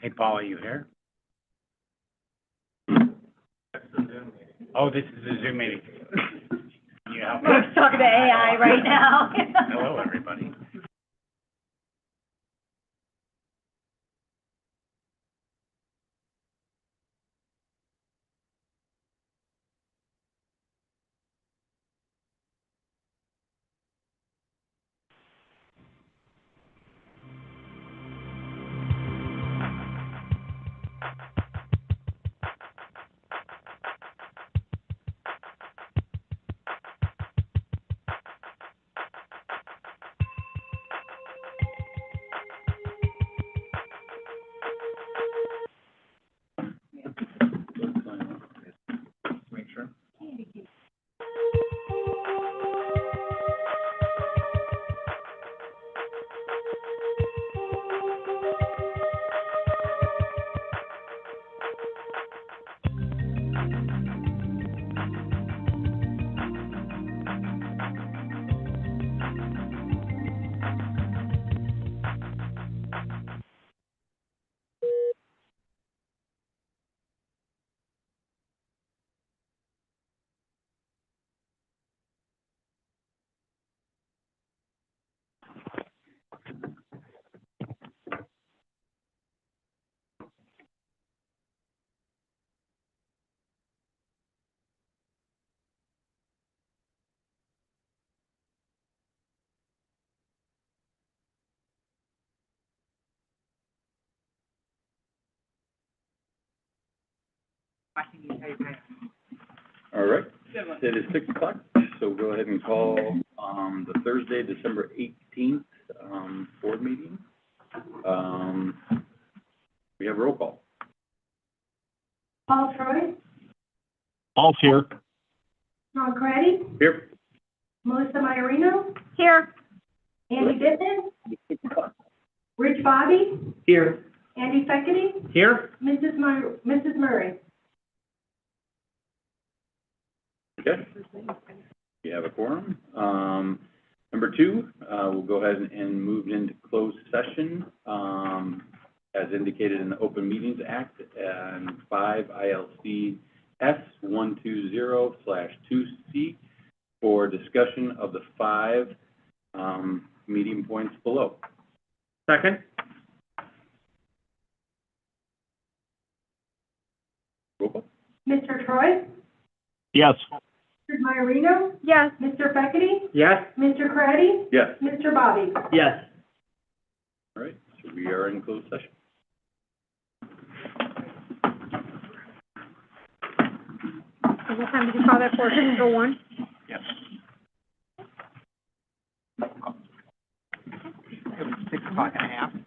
Hey, Paul, are you here? Oh, this is a Zoom meeting. Can you help me? We're talking to AI right now. Hello, everybody. Make sure. All right, it is 6 o'clock, so we'll go ahead and call, the Thursday, December 18th, board meeting. We have roll call. Paul Troy, Paul's here. Sean Craddy, Here. Melissa Maiorino, Here. Andy Dittman, Rich Bobby, Here. Andy Feckety, Here? Mrs. Murray. Okay. We have a quorum. Number two, we'll go ahead and move into closed session, as indicated in the Open Meetings Act and 5 ILC S 120/2C for discussion of the 5 meeting points below. Second? Roll call. Mr. Troy, Yes. Mrs. Maiorino, Yes. Mr. Feckety, Yes? Mr. Craddy, Yes. Mr. Bobby. Yes. All right, so we are in closed session. What time did you call that for? 6:01? Yes. It was 6:30.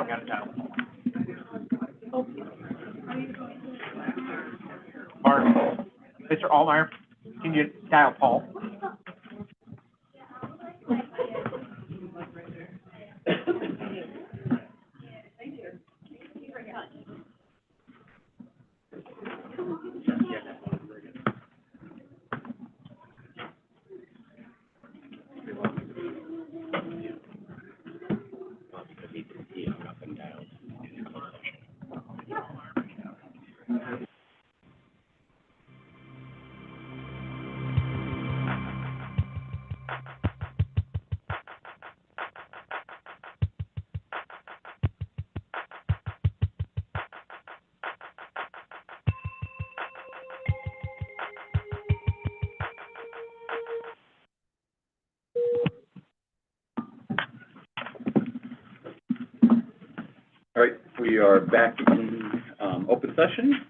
Got it down. Mark, Mr. Allmeyer, can you dial Paul? All right, we are back in, open session.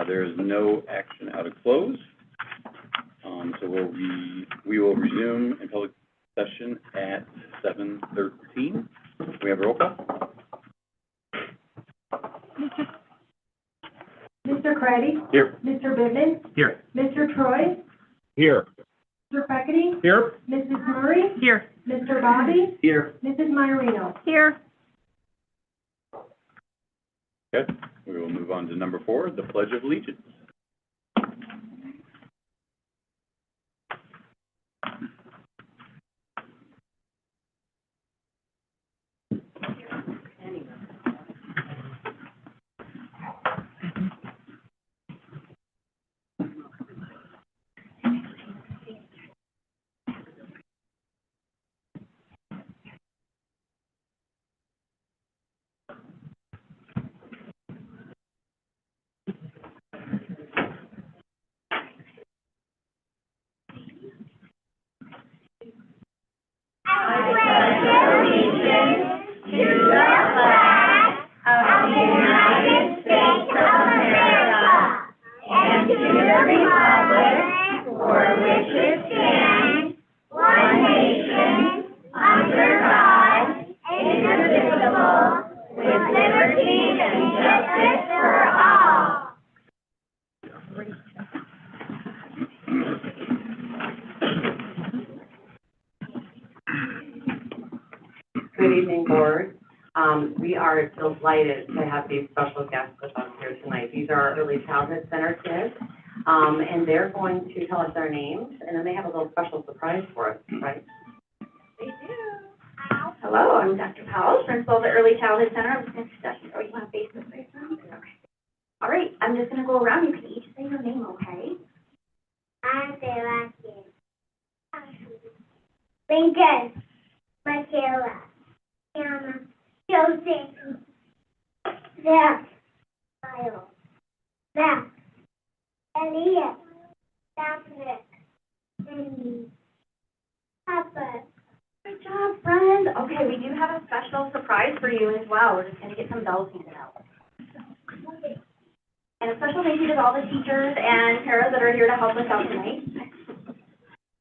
There is no action out of close. So we will resume in public session at 7:13. We have a roll call? Mr. Craddy? Here. Mr. Bivin? Here. Mr. Troy? Here. Mr. Peckity? Here. Mrs. Murray? Here. Mr. Bobby? Here. Mrs. Myrino? Here. Okay, we will move on to number 4, the Pledge of Allegiance. Good evening, Board. We are delighted to have these special guests with us here tonight. These are our Early Childhood Center kids, and they're going to tell us their names, and then they have a little special surprise for us, right? They do. Hello, I'm Dr. Powell, principal of the Early Childhood Center. I'm just going to, oh, you want to face this way? Okay. All right, I'm just going to go around. You can each say your name, okay? I'm Sebastian. Lincoln. Michaela. Anna. Joseph. Zach. Kyle. Zach. Elliot. Dominic. Amy. Papa. Good job, friends. Okay, we do have a special surprise for you as well. We're just going to get some bells handed out. And a special thank you to all the teachers and paras that are here to help us out tonight.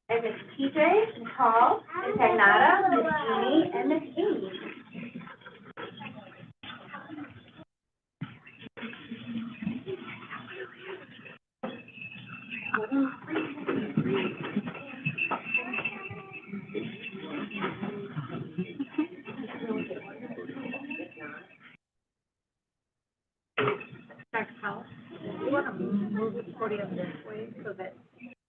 And Miss TJ, Miss Paul, Miss Agnata, Miss Jeannie, and Miss Amy. Dr. Powell, you want to move the podium this way so that,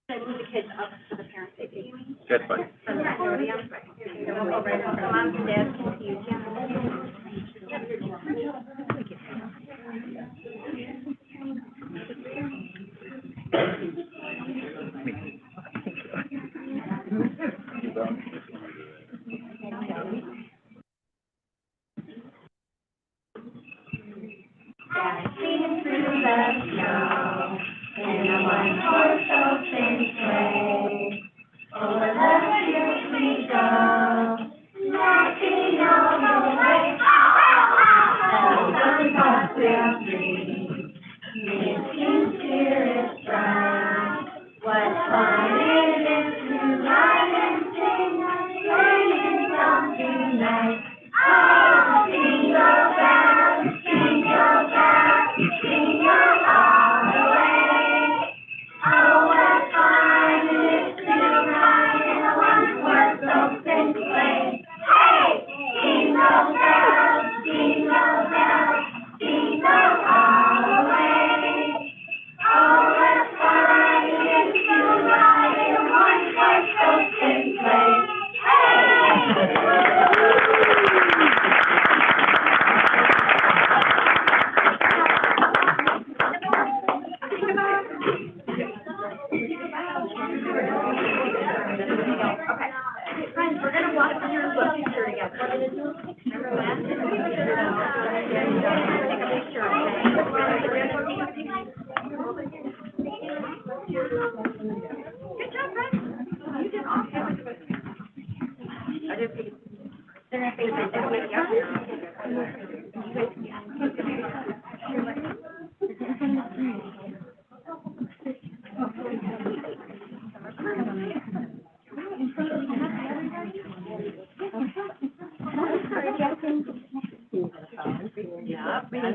move the kids up so the parents they see me? That's fine. From the podium. We'll go right up. Moms and dads can see you. Dashing through the snow in a one-horse open sleigh, over the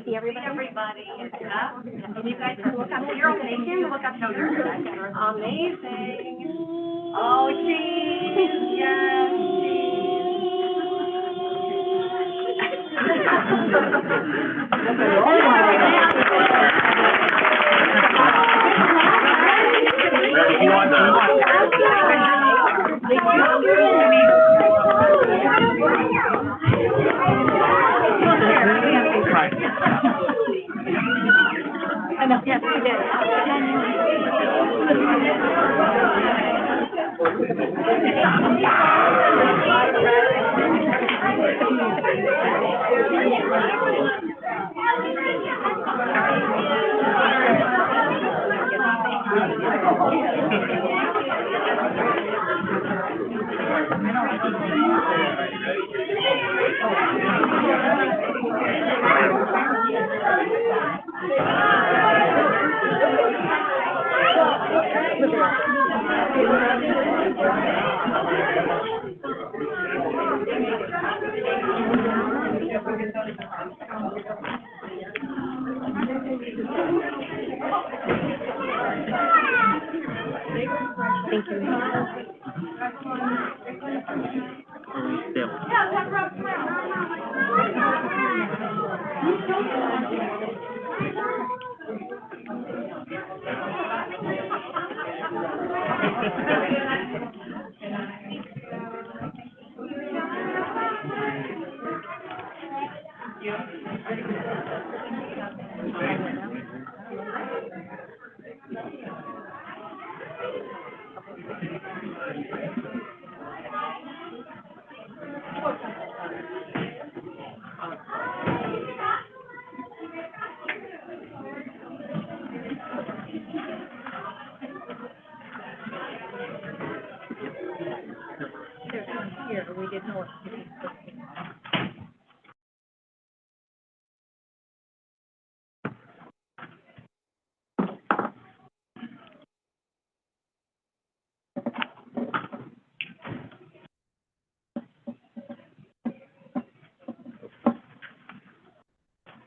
Everybody, yeah. You guys can look up, you're okay, you can look up, no, you're good. Amazing. Oh, geez, yes, Yes, we did.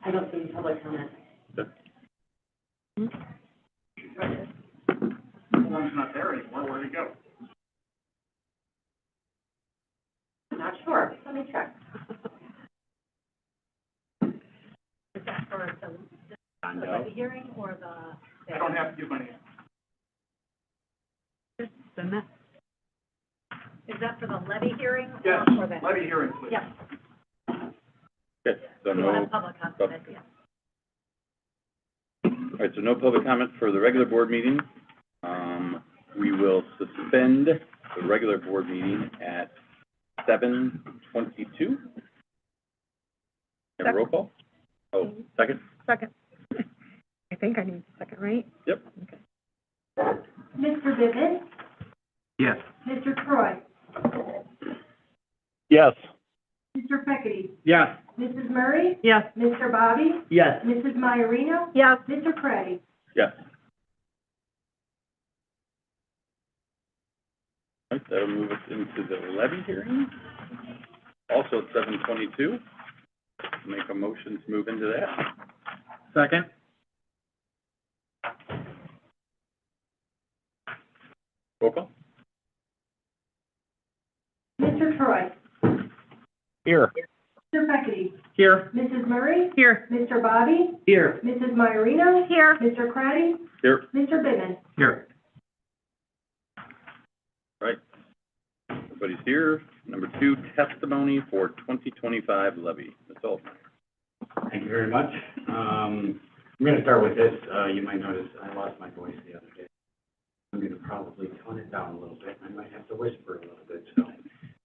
I don't see any public comment. The one's not there anymore, where'd it go? Not sure, let me check. Is that for the hearing or the? I don't have to give my name. Is that for the levy hearing Yes, or for the? levy hearing, please. Yep. Okay, so We will no, have public comment, yeah. all right, so no public comment for the regular board meeting. We will suspend the regular board meeting at 7:22. Have a roll call? Oh, second? Second. I think I need a second, right? Yep. Mr. Bivin, Yes. Mr. Troy, Yes. Mr. Peckity, Yes. Mrs. Murray, Yes. Mr. Bobby, Yes. Mrs. Maiorino, Yes. Mr. Preddy. Yes. All right, that'll move us into the levy hearing. Also at 7:22. Make a motion to move into that. Second? Roll call? Mr. Troy, Here. Mr. Peckity, Here. Mrs. Murray, Here. Mr. Bobby, Here. Mrs. Maiorino, Here. Mr. Preddy, Here. Mr. Bivin. Here. Right. Everybody's here. Number 2, testimony for 2025 levy. Ms. Altman. Thank you very much. I'm going to start with this. You might notice I lost my voice the other day. I'm going to probably tone it down a little bit. I might have to whisper a little bit, so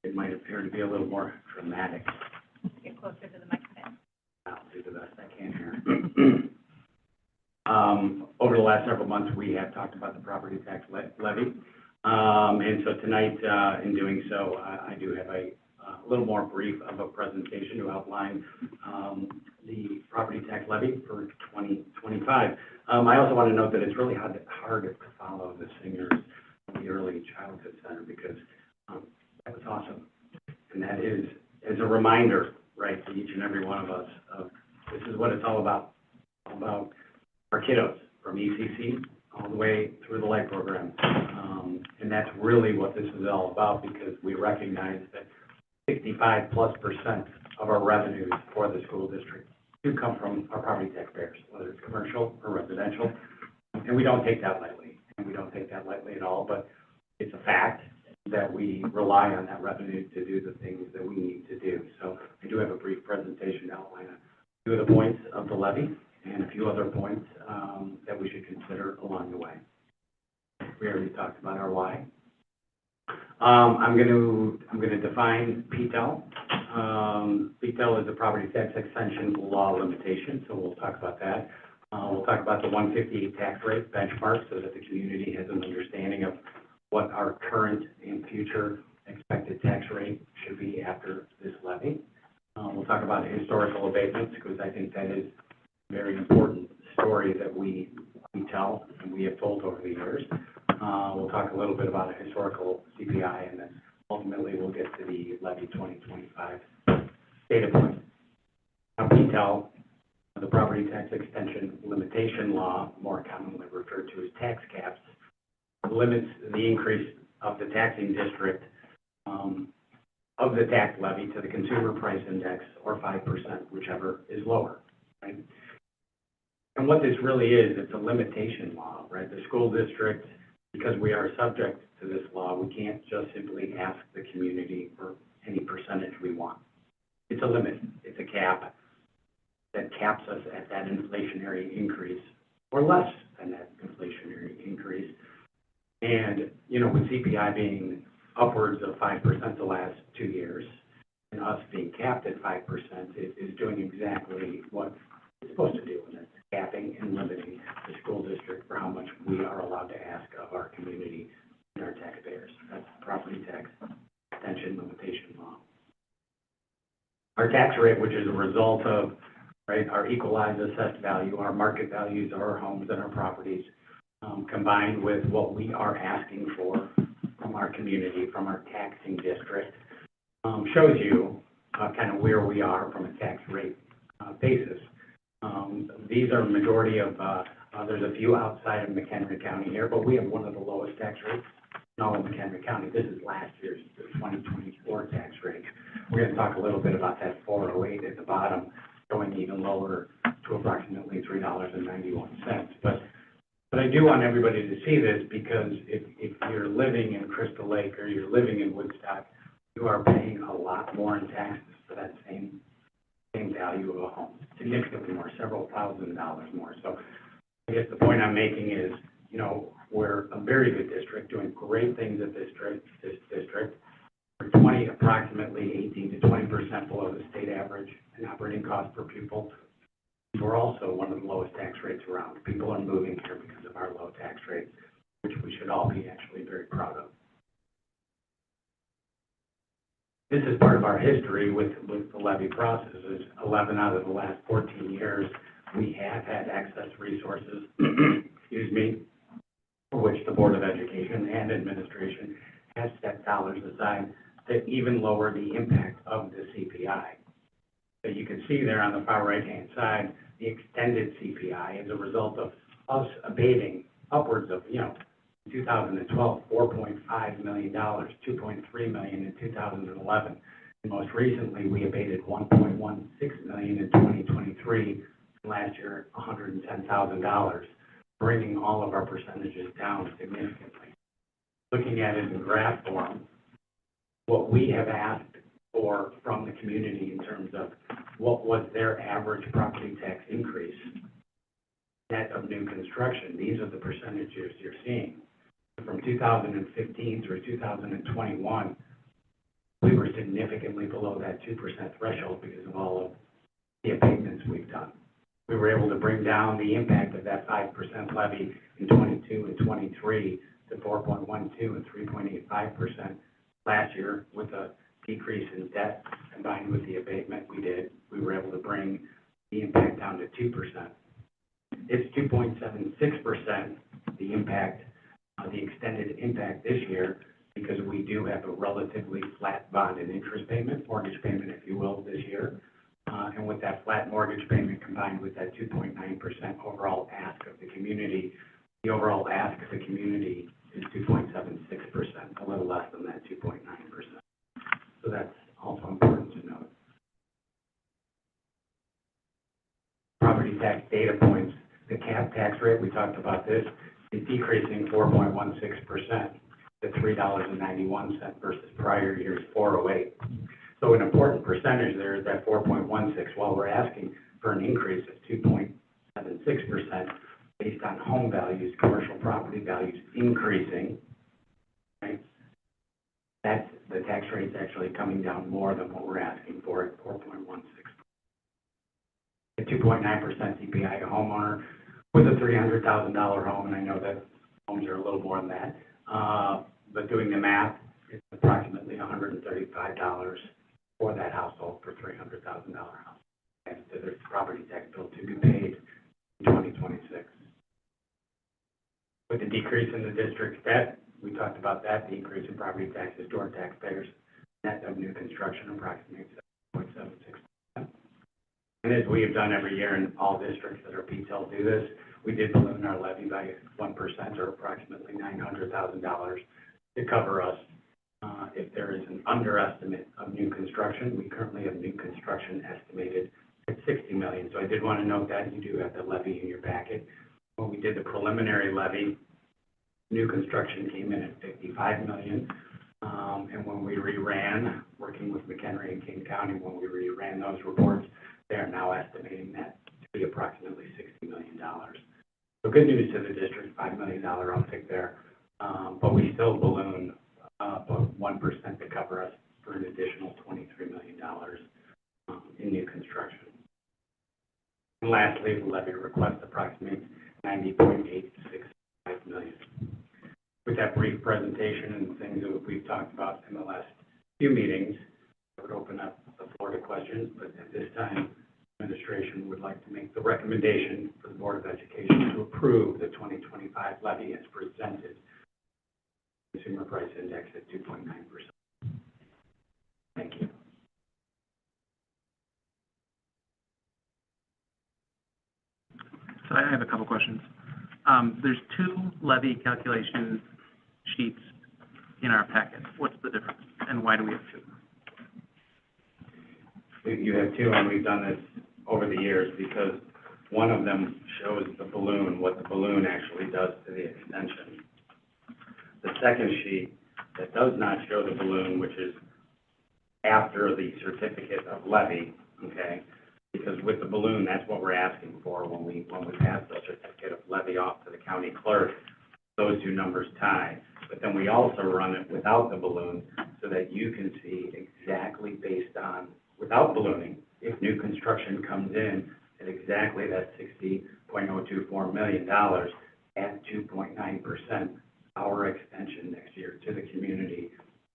if might appear to be a little more dramatic. Get closer to the microphone. I'll do the best I can here. Over the last several months, we have talked about the property tax levy. And so tonight, in doing so, I do have a little more brief of a presentation to outline the property tax levy for 2025. I also want to note that it's really hard to follow the singers of the Early Childhood Center because that was awesome. And that is a reminder, right, to each and every one of us of this is what it's all about our kiddos from ECC all the way through the light program. And that's really what this is all about because we recognize that 65+% of our revenues for the school district do come from our property taxpayers, whether it's commercial or residential. And we don't take that lightly, at all, but it's a fact that we rely on that revenue to do the things that we need to do. So I do have a brief presentation to outline a few of the points of the levy and a few other points that we should consider along the way. We already talked about our why. I'm going to define PTEL. PTEL is a property tax extension law limitation, so we'll talk about that. We'll talk about the 158 tax rate benchmark so that the community has an understanding of what our current and future expected tax rate should be after this levy. We'll talk about historical abatements because I think that is a very important story that we tell and we have told over the years. We'll talk a little bit about a historical CPI, and then ultimately we'll get to the levy 2025 data point. Now, PTEL, the property tax extension limitation law, more commonly referred to as tax caps, limits the increase of the taxing district of the tax levy to the consumer price index or 5%, whichever is lower, right? And what this really is, it's a limitation law, right? The school district, because we are subject to this law, we can't just simply ask the community for any percentage we want. It's a limit, it's a cap that caps us at that inflationary increase or less than that inflationary increase. And, you know, with CPI being upwards of 5% the last 2 years and us being capped at 5%, it is doing exactly what it's supposed to do, and it's capping and limiting the school district for how much we are allowed to ask of our community and our taxpayers. That's the property tax extension limitation law. Our tax rate, which is a result of, right, our equalized assessed value, our market values of our homes and our properties, combined with what we are asking for from our community, from our taxing district, shows you kind of where we are from a tax rate basis. These are a majority of, there's a few outside of McHenry County here, but we have one of the lowest tax rates in all of McHenry County. This is last year's 2024 tax rate. We're going to talk a little bit about that 408 at the bottom, going even lower to approximately $3.91. But I do want everybody to see this because if you're living in Crystal Lake or you're living in Woodstock, you are paying a lot more in taxes for that same value of a home, significantly more, several $1,000s more. So I guess the point I'm making is, you know, we're a very good district, doing great things at this district. We're approximately 18 to 20% below the state average in operating cost per pupil. We're also one of the lowest tax rates around. People are moving here because of our low tax rates, which we should all be actually very proud of. This is part of our history with the levy processes. 11 out of the last 14 years, we have had excess resources, excuse me, for which the Board of Education and Administration has set dollars aside to even lower the impact of the CPI. So you can see there on the far right-hand side, the extended CPI as a result of us abating upwards of, you know, in 2012, $4.5 million, $2.3 million in 2011. And most recently, we abated $1.16 million in 2023, and last year, $110,000, bringing all of our percentages down significantly. Looking at it in graph form, what we have asked for from the community in terms of what was their average property tax increase, net of new construction, these are the percentages you're seeing. From 2015 through 2021, we were significantly below that 2% threshold because of all of the abatements we've done. We were able to bring down the impact of that 5% levy in 22 and 23 to 4.12 and 3.85% last year with a decrease in debt combined with the abatement we did. We were able to bring the impact down to 2%. It's 2.76%, the impact, the extended impact this year, because we do have a relatively flat bond and interest payment, mortgage payment, if you will, this year. And with that flat mortgage payment combined with that 2.9% overall ask of the community, the overall ask of the community is 2.76%, a little less than that 2.9%. So that's also important to note. Property tax data points, the cap tax rate, we talked about this, is decreasing 4.16% to $3.91 versus prior year's $4.08. So an important percentage there is that 4.16, while we're asking for an increase of 2.76% based on home values, commercial property values increasing, right? That's, the tax rate's actually coming down more than what we're asking for at 4.16. The 2.9% CPI to homeowner with a $300,000 home, and I know that homes are a little more than that, but doing the math, it's approximately $135 for that household for $300,000 house. And so there's property tax bill to be paid in 2026. With the decrease in the district's debt, we talked about that, the increase in property taxes to our taxpayers, net of new construction approximates 7.76%. And as we have done every year in all districts that are PTEL do this, we did balloon our levy by 1% or approximately $900,000 to cover us if there is an underestimate of new construction. We currently have new construction estimated at $60 million. So I did want to note that you do have the levy in your packet. When we did the preliminary levy, new construction came in at $55 million. And when we reran, working with McHenry and King County, when we reran those reports, they are now estimating that to be approximately $60 million. So good news to the district, $5 million uptick there. But we still balloon about 1% to cover us for an additional $23 million in new construction. And lastly, the levy request approximates $90.865 million. With that brief presentation and things that we've talked about in the last few meetings, I would open up the floor to questions, but at this time, administration would like to make the recommendation for the Board of Education to approve the 2025 levy as presented. Consumer price index at 2.9%. Thank you. So I have a couple questions. There's two levy calculation sheets in our packet. What's the difference, and why do we have two? You have two, and we've done this over the years because one of them shows the balloon, what the balloon actually does to the extension. The second sheet that does not show the balloon, which is after the certificate of levy, okay? Because with the balloon, that's what we're asking for when we pass the certificate of levy off to the county clerk. Those two numbers tie. But then we also run it without the balloon so that you can see exactly based on, without ballooning, if new construction comes in at exactly that $60.024 million at 2.9%, our extension next year to the community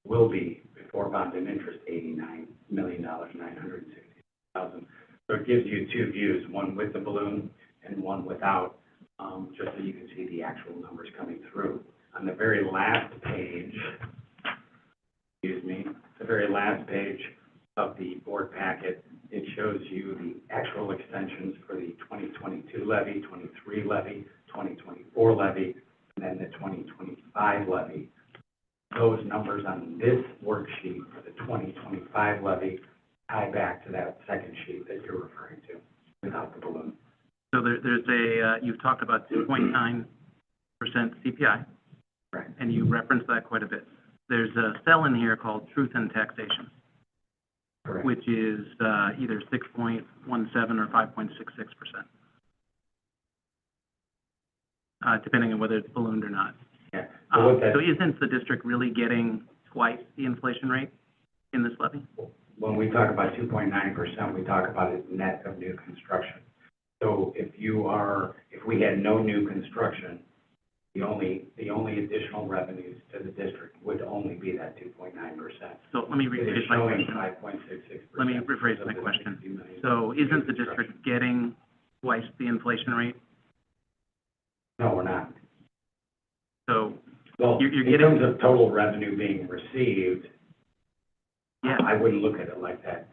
will be, before bond and interest, $89,960,000. So it gives you two views, one with the balloon and one without, just so you can see the actual numbers coming through. On the very last page, the very last page of the board packet, it shows you the actual extensions for the 2022 levy, 23 levy, 2024 levy, and then the 2025 levy. Those numbers on this worksheet for the 2025 levy tie back to that second sheet that you're referring to without the balloon. So there's a, you've talked about 2.9% CPI. Right. And you referenced that quite a bit. There's a cell in here called Truth in Taxation, Correct. which is either 6.17 or 5.66%, depending on whether it's ballooned or not. Yeah. So isn't the district really getting twice the inflation rate? in this levy? When we talk about 2.9%, we talk about it net of new construction. So if we had no new construction, the only additional revenues to the district would only be that 2.9%. So let me It is rephrase my showing question. 5.66%. Let me rephrase my question. So isn't the district getting twice the inflation rate? No, we're not. So, Well, You're in getting- terms of total revenue being received, yeah, I wouldn't look at it like that.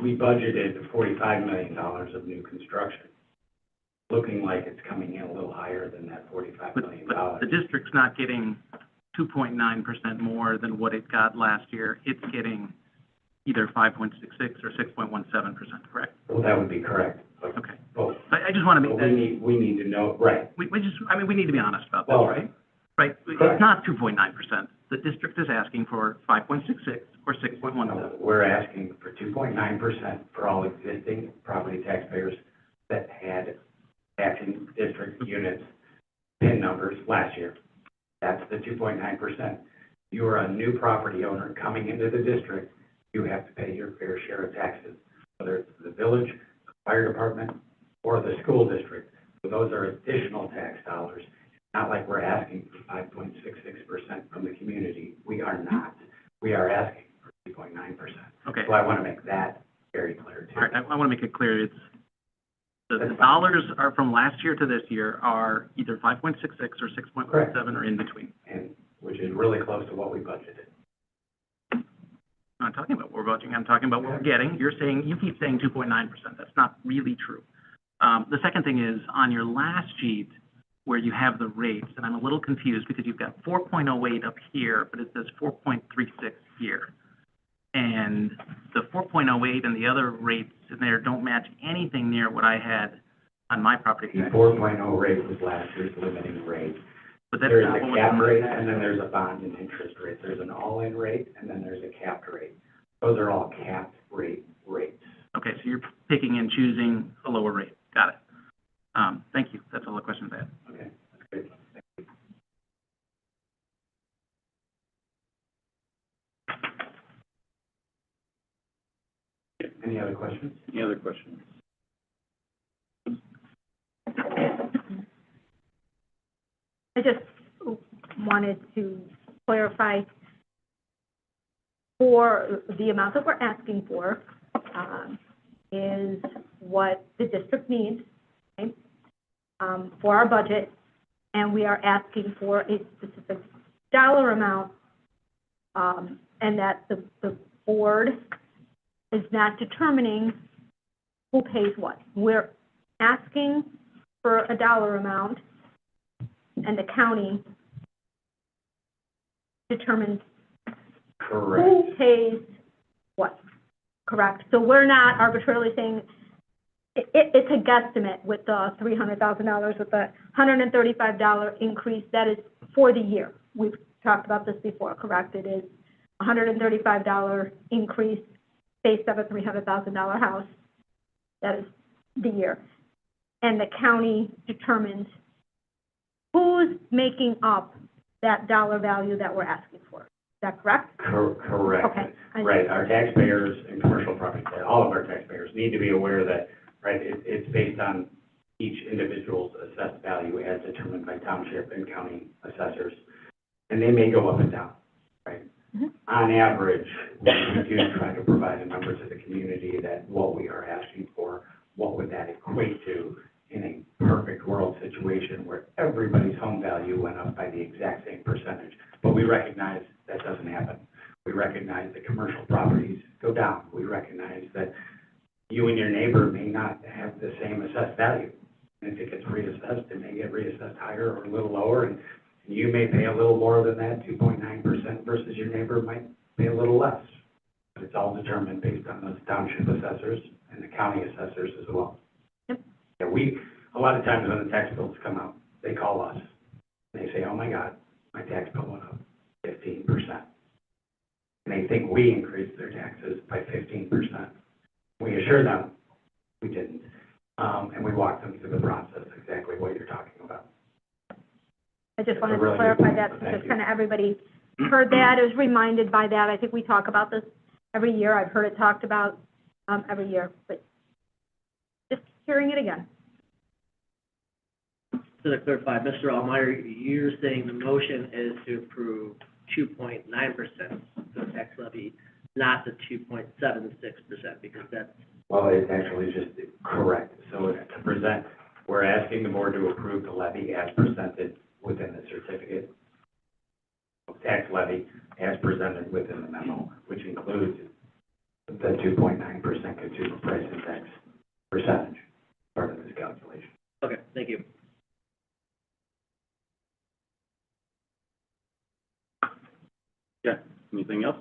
We budgeted $45 million of new construction, looking like it's coming in a little higher than that $45 but, million. but the district's not getting 2.9% more than what it got last year. It's getting either 5.66 or 6.17%, correct? Well, that would be correct, but Okay. both. So I just want to But make that, we need to know, right. we need to be honest about this, Well, right? Right? correct. It's not 2.9%. The district is asking for 5.66 or 6.17. We're asking for 2.9% for all existing property taxpayers that had taxing district units, PIN numbers last year. That's the 2.9%. You are a new property owner coming into the district, you have to pay your fair share of taxes, whether it's the village, the fire department, or the school district. So those are additional tax dollars. Not like we're asking for 5.66% from the community. We are not. We are asking for 2.9%. Okay. So I want to make that very clear too. All right, I want to make it clear, it's, the dollars are from last year to this year are either 5.66 or 6.17 or in between. And which is really close to what we budgeted. I'm not talking about what we're budgeting, I'm talking about what we're getting. You're saying, you keep saying 2.9%. That's not really true. The second thing is, on your last sheet, where you have the rates, and I'm a little confused because you've got 4.08 up here, but it says 4.36 here. And the 4.08 and the other rates in there don't match anything near what I had on my property The tax. 4.0 rate was last year's limiting rate. But that's There is not a what was cap on my rate, tax. and then there's a bond and interest rate. There's an all-in rate, and then there's a capped rate. Those are all capped rates. Okay, so you're picking and choosing a lower rate. Got it. Thank you. That's all the questions I had. Okay, that's great. Any other questions? Any other questions? I just wanted to clarify for the amount that we're asking for, is what the district needs, okay, for our budget, and we are asking for a specific dollar amount, and that the board is not determining who pays what. We're asking for a dollar amount, and the county determines Correct. who pays what, correct? So we're not arbitrarily saying, it's a guesstimate with the $300,000, with the $135 increase, that is for the year. We've talked about this before, correct? It is a $135 increase based on a $300,000 house. That is the year. And the county determines who's making up that dollar value that we're asking for. Is that correct? Correct. Okay. Right, our taxpayers and commercial property, all of our taxpayers need to be aware that, right, it's based on each individual's assessed value as determined by township and county assessors. And they may go up and down, right? Mhm. On average, we do try to provide a number to the community that what we are asking for, what would that equate to in a perfect world situation where everybody's home value went up by the exact same percentage. But we recognize that doesn't happen. We recognize that commercial properties go down. We recognize that you and your neighbor may not have the same assessed value. And if it gets reassessed, it may get reassessed higher or a little lower, and you may pay a little more than that, 2.9%, versus your neighbor might pay a little less. But it's all determined based on those township assessors and the county assessors as well. Yep. Yeah, a lot of times when the tax bills come out, they call us. And they say, oh my God, my tax bill went up 15%. And they think we increased their taxes by 15%. We assure them we didn't. And we walk them through the process, exactly what you're talking about. I just wanted Really to clarify good that, point. so Thank just you. kind of everybody heard that, is reminded by that. I think we talk about this every year. I've heard it talked about, every year, but just hearing it again. So to clarify, Mr. Almeyer, you're saying the motion is to approve 2.9% the tax levy, not the 2.76%, because that's, Well, it's actually just correct. So to present, we're asking the board to approve the levy as presented within the certificate of tax levy as presented within the memo, which includes the 2.9% consumer price index percentage, part of this calculation. okay, thank you. Yeah, anything else?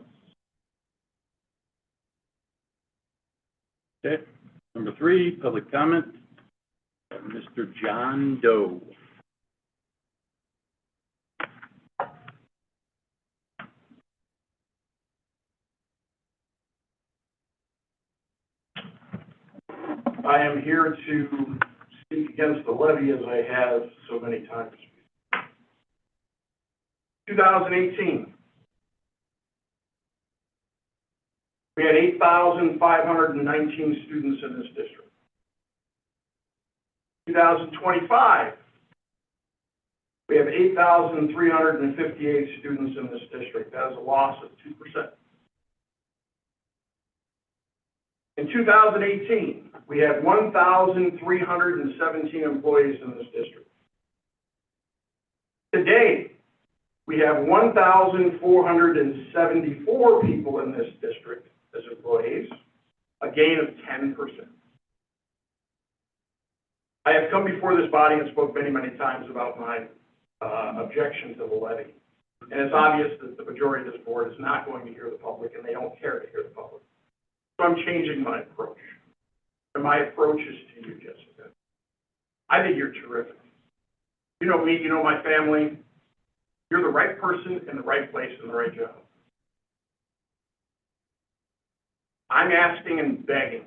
Okay, number 3, public comment. Mr. John Doe. I am here to speak against the levy as I have so many times. 2018. We had 8,519 students in this district. 2025. We have 8,358 students in this district. That is a loss of 2%. In 2018, we had 1,317 employees in this district. Today, we have 1,474 people in this district as employees, a gain of 10%. I have come before this body and spoke many, many times about my objection to the levy. And it's obvious that the majority of this board is not going to hear the public, and they don't care to hear the public. So I'm changing my approach. And my approach is to you, Jessica. I think you're terrific. You know me, you know my family. You're the right person in the right place in the right job. I'm asking and begging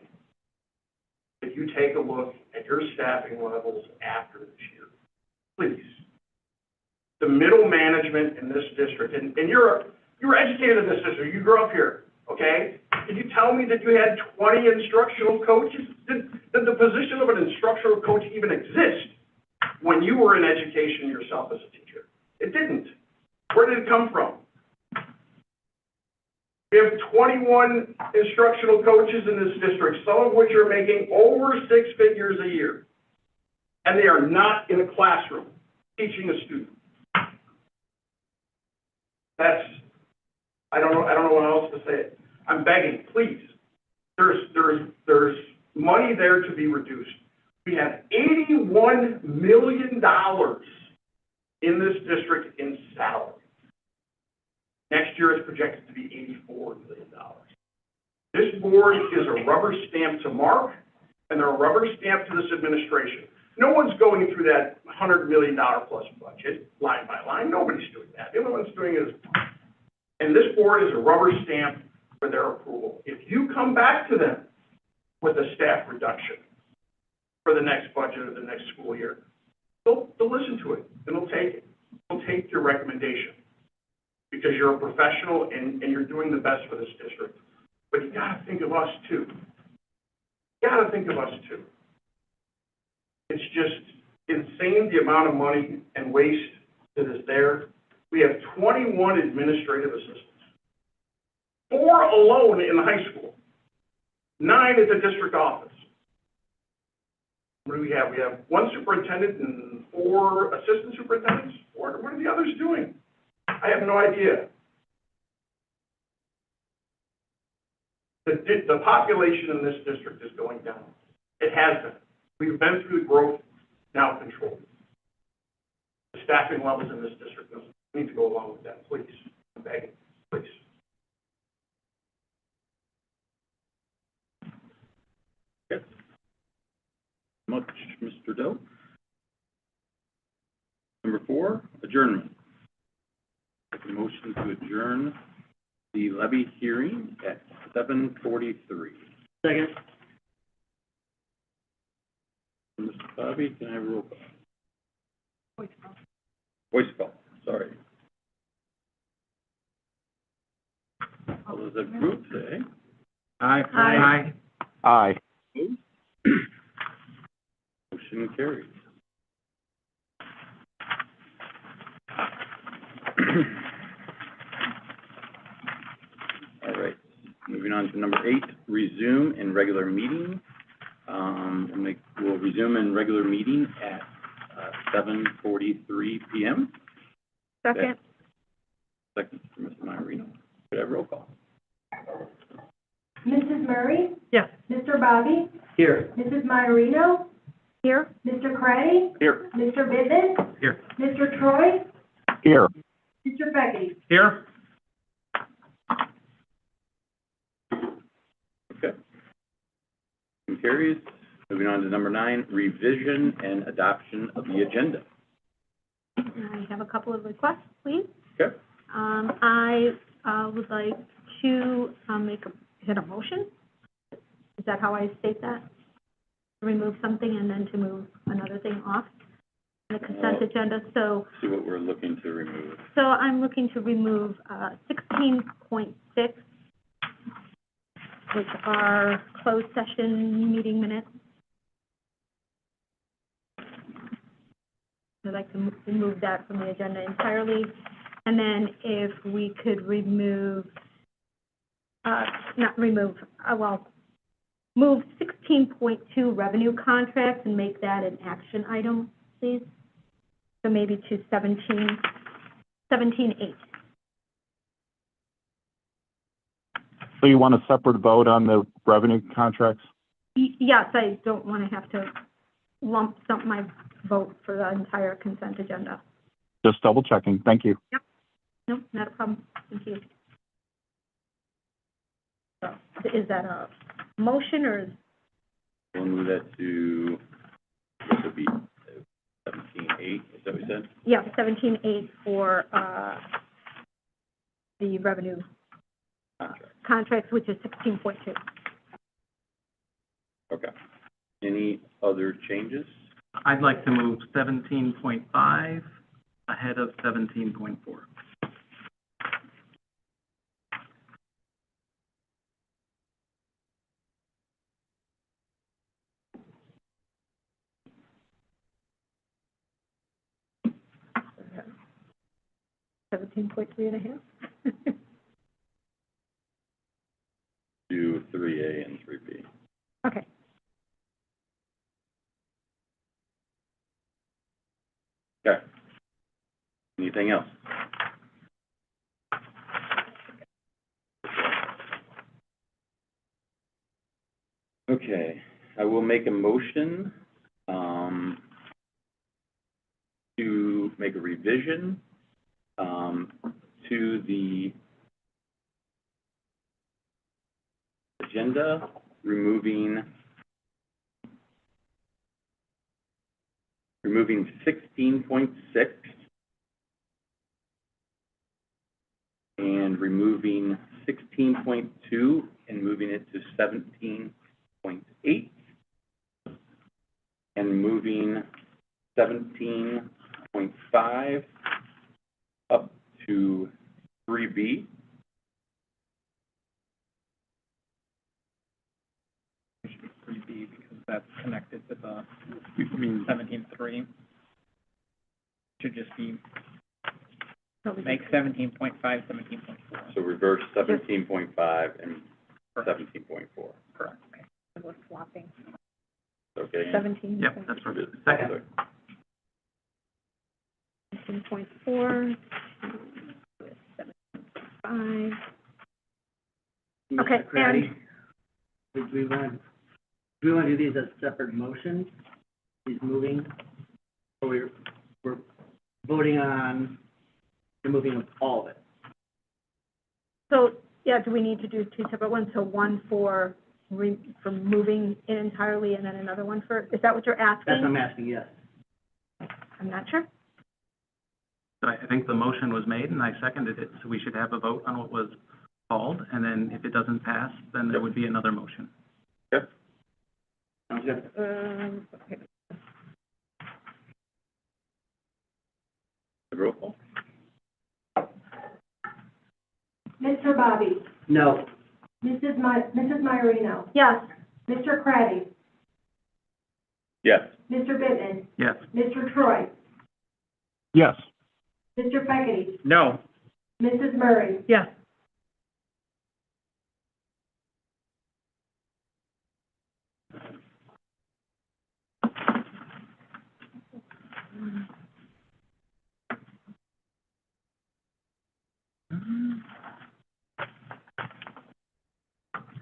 that you take a look at your staffing levels after this year. Please. The middle management in this district, and you were educated in this district, you grew up here, okay? Did you tell me that you had 20 instructional coaches? Did the position of an instructional coach even exist when you were in education yourself as a teacher? It didn't. Where did it come from? We have 21 instructional coaches in this district, some of which are making over 6 figures a year. And they are not in a classroom teaching a student. I don't know what else to say. I'm begging, please. There's money there to be reduced. We have $81 million in this district in salary. Next year it's projected to be $84 million. This board is a rubber stamp to Mark, and they're a rubber stamp to this administration. No one's going through that $100 million plus budget, line by line. Nobody's doing that. The only one's doing it is, and this board is a rubber stamp for their approval. If you come back to them with a staff reduction for the next budget or the next school year, they'll listen to it, and they'll take it. They'll take your recommendation because you're a professional and you're doing the best for this district. But you gotta think of us too. You gotta think of us too. It's just insane the amount of money and waste that is there. We have 21 administrative assistants. 4 alone in the high school. 9 at the district office. What do we have? We have 1 superintendent and 4 assistant superintendents. What are the others doing? I have no idea. The population in this district is going down. It has been. We've been through the growth, now controlled. The staffing levels in this district need to go along with that, please. I'm begging, please. Okay. Much, Mr. Doe. Number 4, adjournment. Make a motion to adjourn the levy hearing at 7:43. Second. Mr. Bobby, can I have a roll call? Voice call, sorry. All those that approve, say Aye. Aye. Aye. Opposed? Motion carries. All right, moving on to number 8, resume in regular meeting. We'll resume in regular meeting at 7:43 PM. Second. Second for Mr. Maiorino. Could I have roll call? Mrs. Murray? Yes. Mr. Bobby? Here. Mrs. Maiorino? Here? Mr. Craddy? Here. Mr. Bivin? Here. Mr. Troy? Here. Mr. Becky? Here? Okay. Motion carries. Moving on to number 9, revision and adoption of the agenda. I have a couple of requests, please. Okay. I would like to is it a motion? Is that how I state that? To remove something and then to move another thing off the consent agenda. So See what we're looking to remove. I'm looking to remove 16.6, which are closed session meeting minutes. I'd like to remove that from the agenda entirely. And then if we could remove, move 16.2 revenue contracts and make that an action item, please. So maybe to 17.8. So you want a separate vote on the revenue contracts? Yes, I don't want to have to lump sum my vote for the entire consent agenda. Just double checking. Thank you. No, not a problem. Thank you. So, is that a motion or? We'll move that to, this would be 17.8, is that what you said? Yeah, 17.8 for, the revenue Contract. contracts, which is 16.2. Okay. Any other changes? I'd like to move 17.5 ahead of 17.4. Okay. 17.3 and a half. Do 3A and 3B. Okay. Okay. Anything else? Okay, I will make a motion, to make a revision, to the agenda, removing 16.6 and removing 16.2 and moving it to 17.8 and moving 17.5 up to 3B. Three B, because that's connected to the 17.3. Should just be, make 17.5, 17.4. So reverse 17.5 and 17.4. Correct. We're swapping. Okay? 17. Yep, that's perfect. Second. 17.4. With 17.5. Okay, Mr. Craddy, do we want to do these as separate motions? These moving, or we're voting on removing all of it? So, yeah, do we need to do two separate ones? So one for moving it entirely and then another one for, is that what you're asking? That's what I'm asking, yes. I'm not sure. But I think the motion was made and I seconded it, so we should have a vote on what was called, and then if it doesn't pass, then there would be another motion. Okay. Sounds good. Okay. Roll call? Mr. Bobby? No. Mrs. Maiorino, Yes. Mr. Craddy, Yes. Mr. Bivin, Yes. Mr. Troy, Yes. Mr. Peggotty, No. Mrs. Murray. Yes.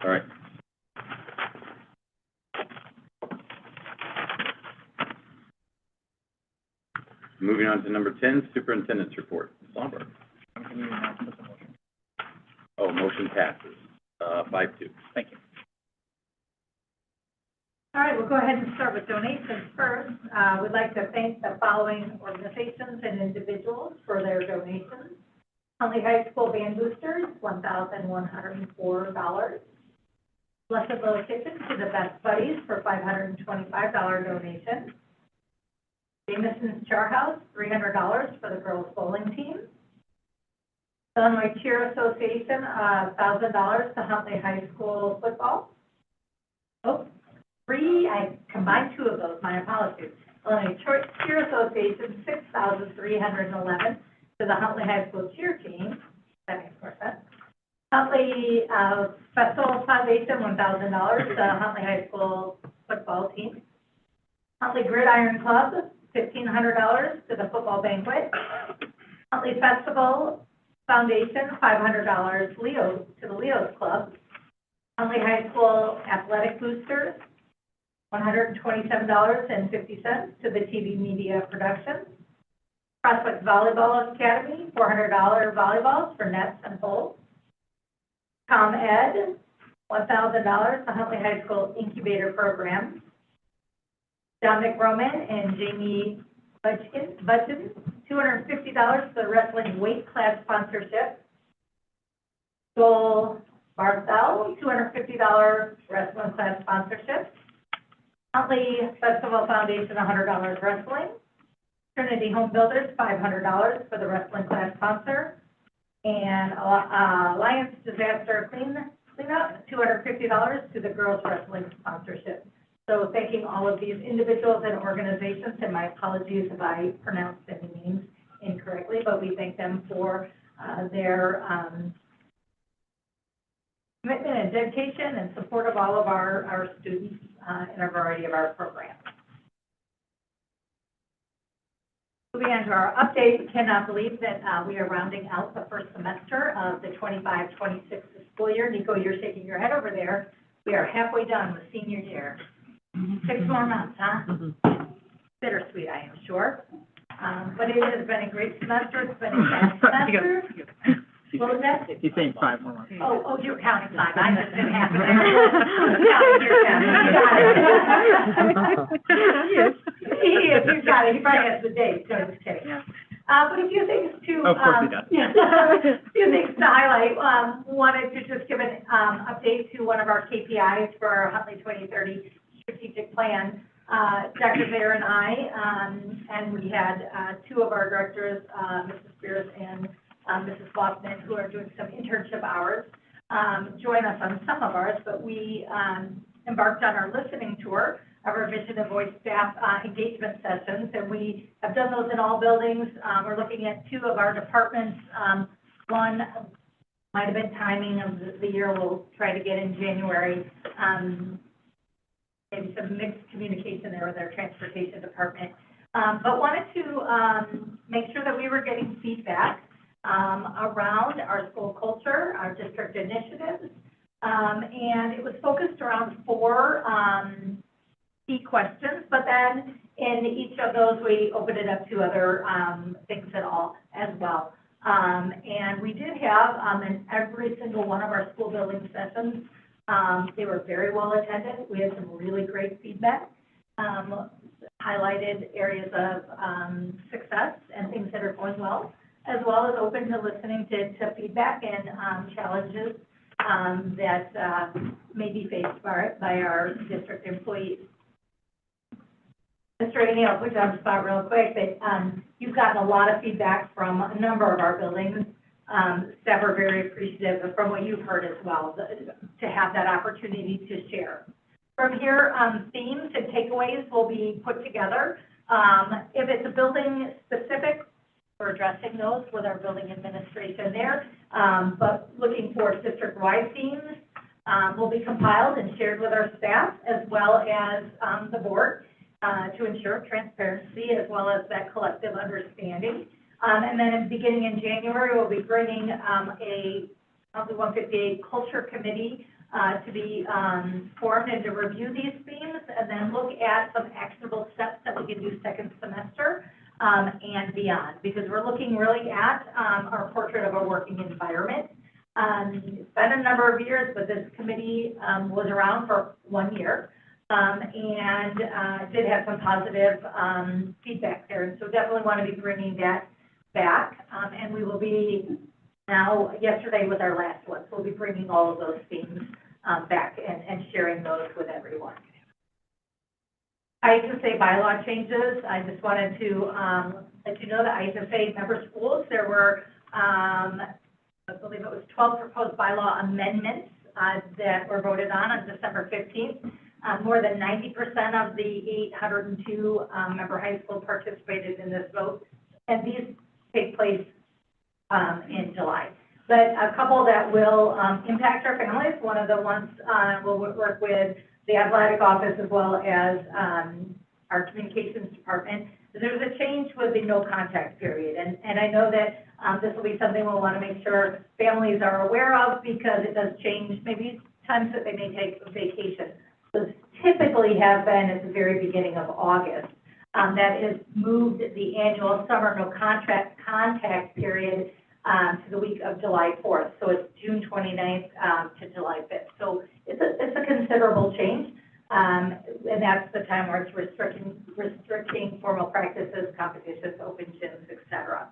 All right. Moving on to number 10, superintendent's report. Ms. Lomberg. Oh, motion passes, 5-2. Thank you. All right, we'll go ahead and start with donations first. We'd like to thank the following organizations and individuals for their donations. Huntley High School Band Boosters, $1,104. Blessed Little Kitchen to the Best Buddies for $525 donation. Jameson's Char House, $300 for the girls bowling team. Illinois Cheer Association, $1,000 to Huntley High School football. I combined two of those, my apologies. Illinois Cheer Association, $6,311 to the Huntley High School cheer team. That makes more sense. Huntley Festival Foundation, $1,000 to the Huntley High School football team. Huntley Gridiron Club, $1,500 to the football banquet. Huntley Festival Foundation, $500 to the Leo's Club. Huntley High School Athletic Boosters, $127.50 to the TV Media Productions. Prospect Volleyball Academy, $400 volleyballs for nets and poles. ComEd, $1,000 to Huntley High School Incubator Program. Dominic Roman and Jamie Budgeon, $250 for the wrestling weight class sponsorship. Joel Barthel, $250 wrestling class sponsorship. Huntley Festival Foundation, $100 wrestling. Trinity Home Builders, $500 for the wrestling class sponsor. And Alliance Disaster Cleanup, $250 to the girls wrestling sponsorship. So thanking all of these individuals and organizations, and my apologies if I pronounced any names incorrectly, but we thank them for their commitment and dedication and support of all of our students in a variety of our programs. Moving on to our update, we cannot believe that we are rounding out the first semester of the 25-26 school year. Nico, you're shaking your head over there. We are halfway done with senior year. 6 more months, huh? Bittersweet, I am sure. But it has been a great semester. It's been a fast semester. What was that? He's saying 5 more months. Oh, you're counting 5. I just did half of it. You're counting. You got it. He is. You got it. He probably has the date. So I'm just kidding. But a few things to, Of course he does. a few things to highlight. Wanted to just give an update to one of our KPIs for our Huntley 2030 strategic plan. Dr. Zaire and I, and we had 2 of our directors, Mrs. Spears and Mrs. Bachman, who are doing some internship hours, join us on some of ours, but we embarked on our listening tour of our Vision and Voice staff engagement sessions, and we have done those in all buildings. We're looking at 2 of our departments. One might have been timing of the year. We'll try to get in January. Maybe some mixed communication there with our transportation department. But wanted to make sure that we were getting feedback around our school culture, our district initiatives, and it was focused around 4 key questions, but then in each of those, we opened it up to other things as well. And we did have in every single one of our school building sessions, they were very well attended. We had some really great feedback, highlighted areas of success and things that are going well, as well as open to listening to feedback and challenges that may be faced by our district employees. Mr. Rainey, I'll put you on the spot real quick, but you've gotten a lot of feedback from a number of our buildings staff are very appreciative from what you've heard as well, to have that opportunity to share. From here, themes and takeaways will be put together. If it's a building specific, we're addressing those with our building administration there. But looking for district-wide themes will be compiled and shared with our staff as well as the board to ensure transparency as well as that collective understanding. And then beginning in January, we'll be bringing a 158 Culture Committee to be formed and to review these themes and then look at some actionable steps that we can do second semester and beyond, because we're looking really at our portrait of a working environment. It's been a number of years, but this committee was around for 1 year and did have some positive feedback there. And so definitely want to be bringing that back. And we will be now, yesterday was our last one, so we'll be bringing all of those themes back and sharing those with everyone. IHSA bylaw changes. I just wanted to let you know that IHSA member schools, there were, I believe it was 12 proposed bylaw amendments that were voted on December 15th. More than 90% of the 802 member high school participated in this vote, and these take place in July. But a couple that will impact our families. One of the ones we'll work with the athletic office as well as our communications department. There's a change with the no contact period, and I know that this will be something we'll want to make sure families are aware of because it does change maybe times that they may take a vacation. Those typically have been at the very beginning of August. That has moved the annual summer no contact period to the week of July 4th. So it's June 29th to July 5th. So it's a considerable change. And that's the time where it's restricting formal practices, competitions, open gyms, et cetera.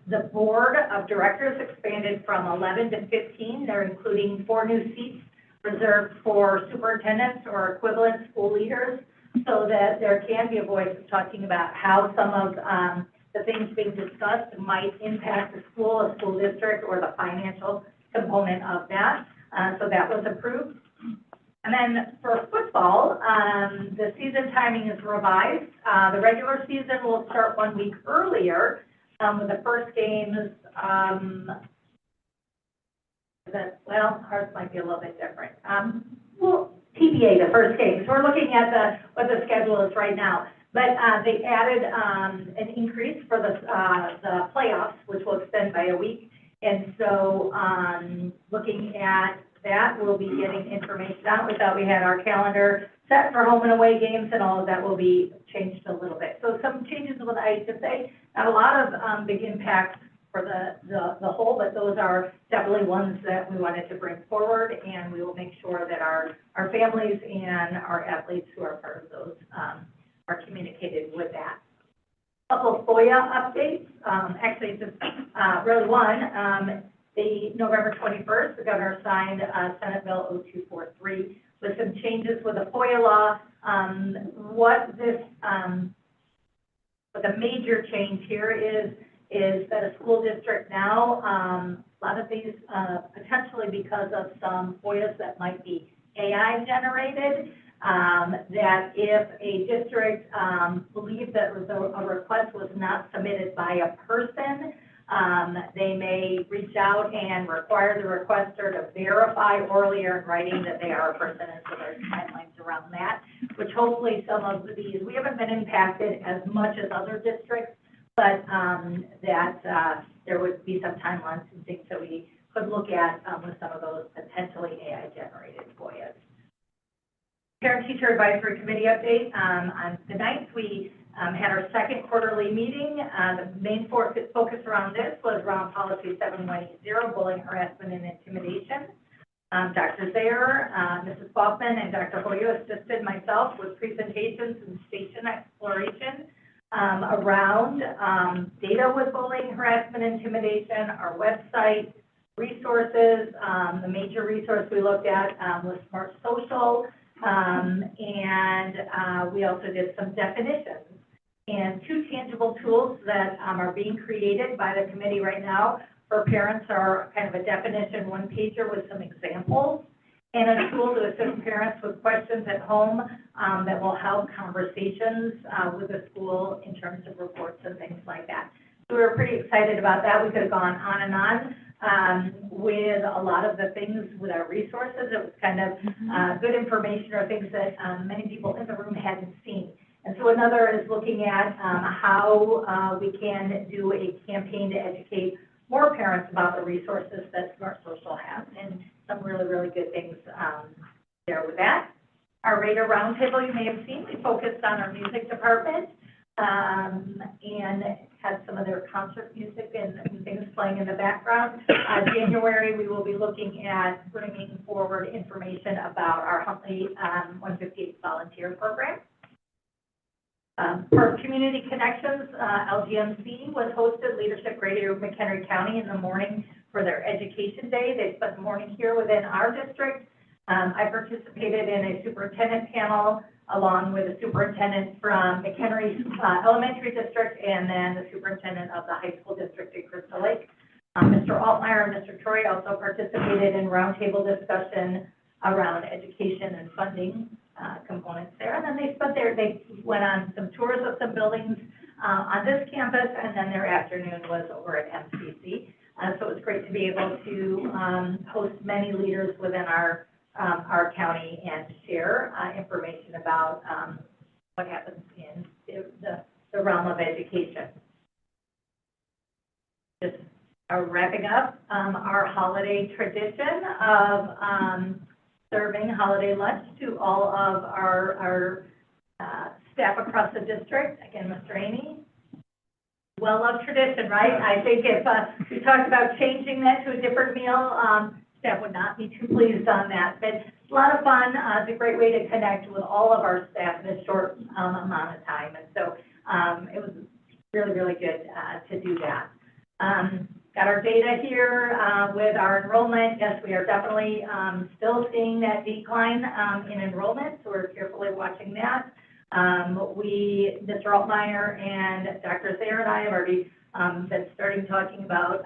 The board of directors expanded from 11 to 15. They're including 4 new seats reserved for superintendents or equivalent school leaders, so that there can be a voice talking about how some of the things being discussed might impact the school, a school district, or the financial component of that. So that was approved. And then for football, the season timing is revised. The regular season will start 1 week earlier with the first games. Ours might be a little bit different. Well, TBA, the first games. We're looking at what the schedule is right now. But they added an increase for the playoffs, which will extend by a week. And so looking at that, we'll be getting information out. We thought we had our calendar set for home and away games, and all of that will be changed a little bit. So some changes with IHSA, not a lot of big impacts for the whole, but those are definitely ones that we wanted to bring forward, and we will make sure that our families and our athletes who are part of those are communicated with that. A couple of FOIA updates. Actually, just really one. The November 21st, the governor signed Senate Bill 0243 with some changes with the FOIA law. What the major change here is that a school district now, a lot of these potentially because of some FOIAs that might be AI generated, that if a district believes that a request was not submitted by a person, they may reach out and require the requester to verify orally or in writing that they are a person, and so there's timelines around that, which hopefully some of these, we haven't been impacted as much as other districts, but that there would be some timelines and things that we could look at with some of those potentially AI-generated FOIAs. Parent-Teacher Advisory Committee update. On the 9th, we had our second quarterly meeting. The main focus around this was around policy 7180, bullying, harassment, and intimidation. Dr. Zayer, Mrs. Faulkman, and Dr. Hoyo assisted myself with presentations and station exploration around data with bullying, harassment, intimidation, our website, resources. The major resource we looked at was Smart Social, and we also did some definitions. And 2 tangible tools that are being created by the committee right now for parents are kind of a definition one-pager with some examples, and a tool to assist parents with questions at home that will help conversations with the school in terms of reports and things like that. So we were pretty excited about that. We could have gone on and on with a lot of the things with our resources. It was kind of good information or things that many people in the room hadn't seen. And so another is looking at how we can do a campaign to educate more parents about the resources that Smart Social has, and some really, really good things there with that. Our Radar Roundtable, you may have seen, we focused on our music department and had some of their concert music and things playing in the background. January, we will be looking at bringing forward information about our Huntley 158 volunteer program. For Community Connections, LGMC was hosted Leadership Radio McHenry County in the morning for their education day. They spent the morning here within our district. I participated in a superintendent panel along with a superintendent from McHenry Elementary District and then the superintendent of the high school district in Crystal Lake. Mr. Altmeyer and Mr. Troy also participated in roundtable discussion around education and funding components there. And then they went on some tours of some buildings on this campus, and then their afternoon was over at MCC. So it was great to be able to host many leaders within our county and share information about what happens in the realm of education. Just wrapping up our holiday tradition of serving holiday lunch to all of our staff across the district. Again, Mr. Amy, well-loved tradition, right? I think if we talked about changing that to a different meal, staff would not be too pleased on that. But it's a lot of fun. It's a great way to connect with all of our staff in a short amount of time. And so it was really, really good to do that. Got our data here with our enrollment. Yes, we are definitely still seeing that decline in enrollment, so we're carefully watching that. Mr. Altmeyer and Dr. Thayer and I have already been starting talking about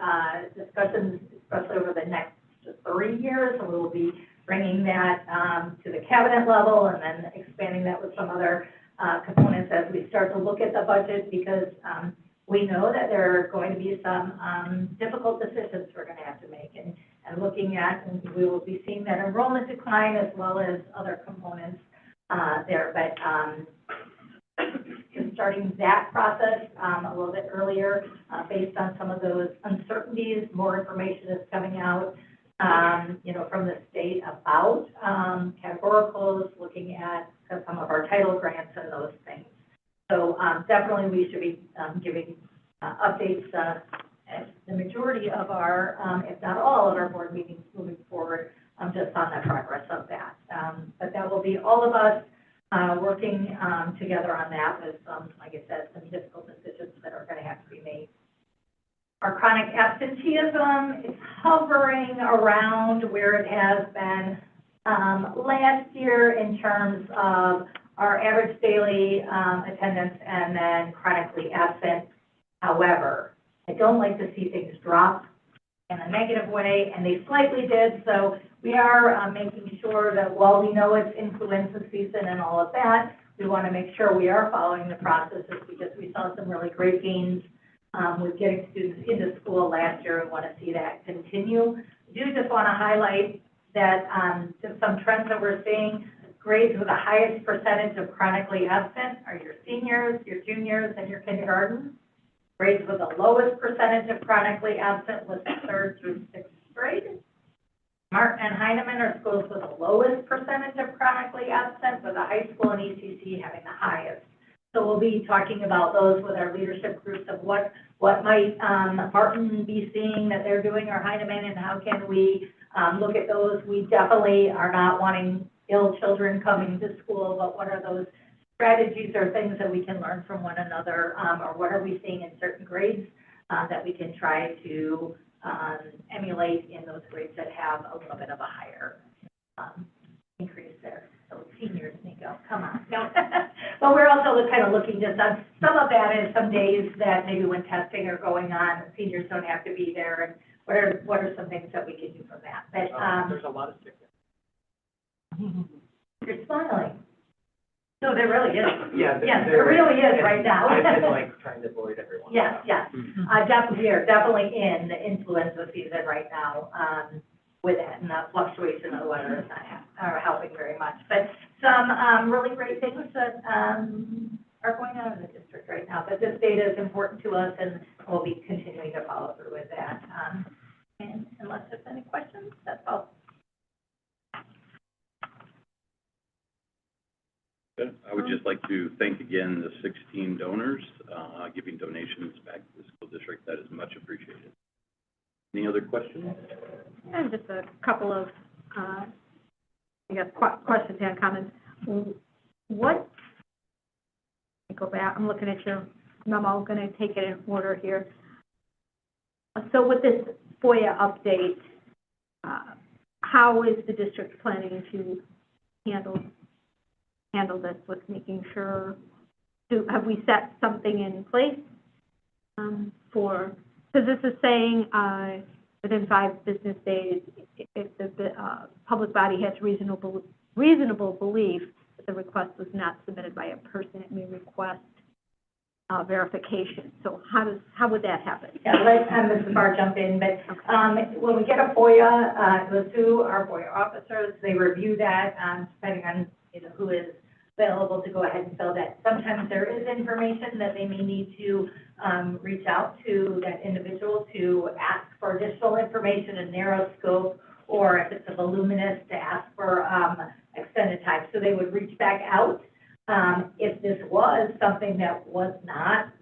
discussions, especially over the next 3 years, and we will be bringing that to the cabinet level and then expanding that with some other components as we start to look at the budget, because we know that there are going to be some difficult decisions we're going to have to make, and looking at, and we will be seeing that enrollment decline as well as other components there. But just starting that process a little bit earlier based on some of those uncertainties. More information is coming out, from the state about categoricals, looking at some of our title grants and those things. So definitely we should be giving updates at the majority of our, if not all of our board meetings moving forward, just on the progress of that. But that will be all of us working together on that with some, like I said, some difficult decisions that are going to have to be made. Our chronic absenteeism is hovering around where it has been last year in terms of our average daily attendance and then chronically absent. However, I don't like to see things drop in a negative way, and they slightly did. So we are making sure that while we know it's influenza season and all of that, we want to make sure we are following the processes, because we saw some really great gains with getting students into school last year. We want to see that continue. I do just want to highlight that just some trends that we're seeing. Grades with the highest percentage of chronically absent are your seniors, your juniors, and your kindergarten. Grades with the lowest percentage of chronically absent was 3rd through 6th grade. Martin and Heinemann are schools with the lowest percentage of chronically absent, with the high school and ECC having the highest. So we'll be talking about those with our leadership groups of what might Martin be seeing that they're doing, or Heinemann, and how can we look at those. We definitely are not wanting ill children coming to school, but what are those strategies or things that we can learn from one another, or what are we seeing in certain grades that we can try to emulate in those grades that have a little bit of a higher increase there. So seniors, Nico, come on. No. But we're also kind of looking just on some of that is some days that maybe when testing are going on, seniors don't have to be there, and what are some things that we can do from that? But, There's a lot of stickers. you're smiling. So there really is. Yeah, Yes, there really is right now. I've been like trying to avoid everyone. Yes, yes. We are definitely in the influenza season right now, with it, and the fluctuation of the weather is not, are helping very much. But some, really great things that, are going on in the district right now. But this data is important to us, and we'll be continuing to follow through with that. And unless there's any questions, that's all. Good. I would just like to thank again the 16 donors, giving donations back to the school district. That is much appreciated. Any other questions? And just a couple of, I guess, questions and comments. What, let me go back, I'm looking at your memo, I'm gonna take it in order here. So with this FOIA update, how is the district planning to handle this with making sure, have we set something in place, for, because this is saying, within 5 business days, if the public body has reasonable belief that the request was not submitted by a person, it may request verification. So how would that happen? Yeah, let Mrs. Barr jump in, but, when we get a FOIA, it goes to our FOIA officers, they review that, depending on, who is available to go ahead and fill that. Sometimes there is information that they may need to, reach out to that individual to ask for additional information and narrow scope, or if it's a voluminous, to ask for, extended time. So they would reach back out. If this was something that was not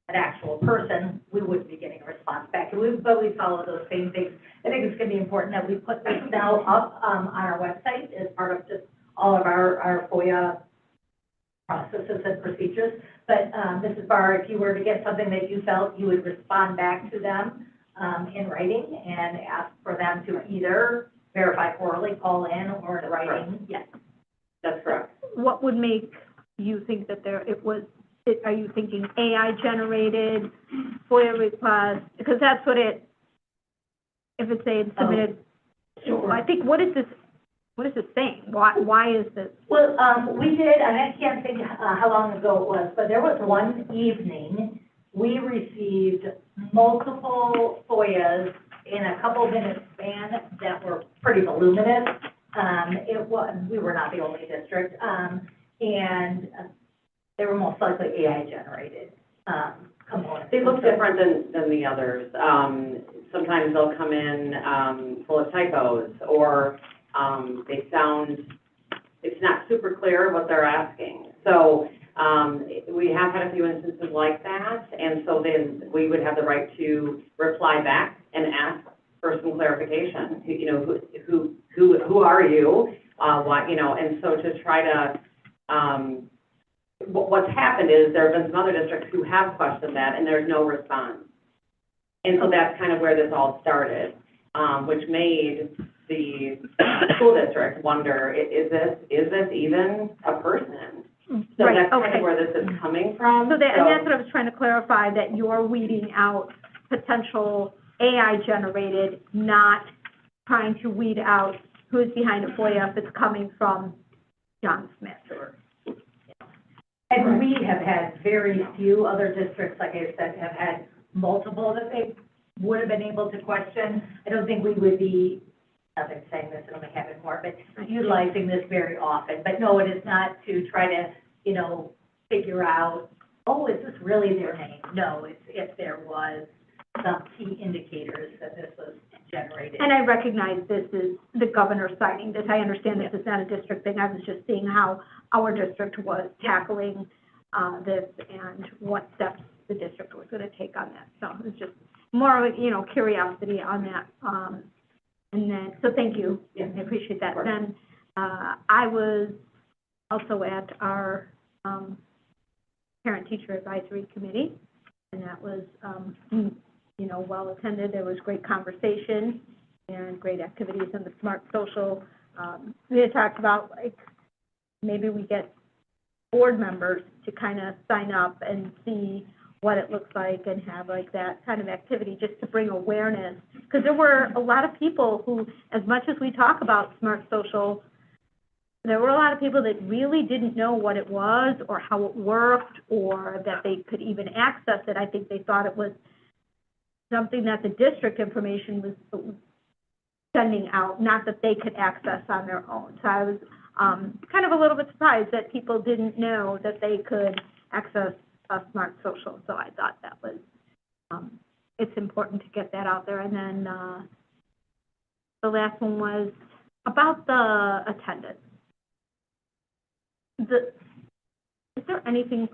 an actual person, we wouldn't be getting a response back. But we follow those same things. I think it's going to be important that we put this now up, on our website as part of just all of our FOIA processes and procedures. But, Mrs. Barr, if you were to get something that you felt, you would respond back to them, in writing and ask for them to either verify orally, call in, or in writing. Yes, That's correct. What would make you think that are you thinking AI generated FOIA request? Because that's what if it's saying submitted, sure. I think, what is this saying? Why is this? Well, we did, and I can't think how long ago it was, but there was one evening, we received multiple FOIAs in a couple-minute span that were pretty voluminous. We were not the only district, and they were most likely AI-generated components. They look different than the others. Sometimes they'll come in, full of typos, or, they sound, it's not super clear what they're asking. So, we have had a few instances like that, and so then we would have the right to reply back and ask for some clarification. Who are you? And so to try to, what's happened is there have been some other districts who have questioned that, and there's no response. And so that's kind of where this all started, which made the school district wonder, is this even a person? So Right, that's kind okay. of where this is coming from. And that's what I was trying to clarify, that you're weeding out potential AI-generated, not trying to weed out who's behind a FOIA if it's coming from John Smith or. And we have had very few other districts, like I said, have had multiple that they would have been able to question. I don't think we would be, not that I'm saying this, it'll make happen more, but utilizing this very often. But no, it is not to try to, figure out, oh, is this really their name? No, it's if there was some key indicators that this was generated. And I recognize this is the governor signing this. I understand this is not a district thing. I was just seeing how our district was tackling this and what steps the district was going to take on that. So it was just more of a, curiosity on that. And then, so thank you. Yeah. I appreciate that. Then I was also at our parent-teacher advisory committee, and that was, well attended. There was great conversation and great activities in the Smart Social. We had talked about, maybe we get board members to kind of sign up and see what it looks like and have like that kind of activity just to bring awareness. Because there were a lot of people who, as much as we talk about Smart Social, there were a lot of people that really didn't know what it was or how it worked or that they could even access it. I think they thought it was something that the district information was sending out, not that they could access on their own. So I was kind of a little bit surprised that people didn't know that they could access Smart Social. So I thought that was, it's important to get that out there. And then the last one was about the attendance. Is there anything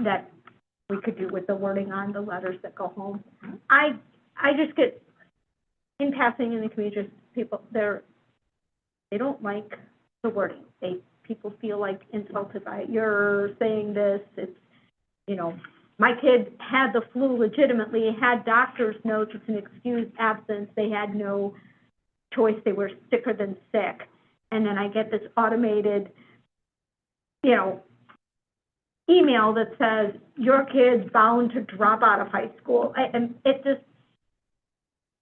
that we could do with the wording on the letters that go home? I just get, in passing in the community, just people, they don't like the wording. People feel like insulted by it. You're saying this, it's, you know, my kid had the flu legitimately, had doctor's notes, it's an excused absence, they had no choice, they were sicker than sick. And then I get this automated, you know, email that says, your kid's bound to drop out of high school. And it just,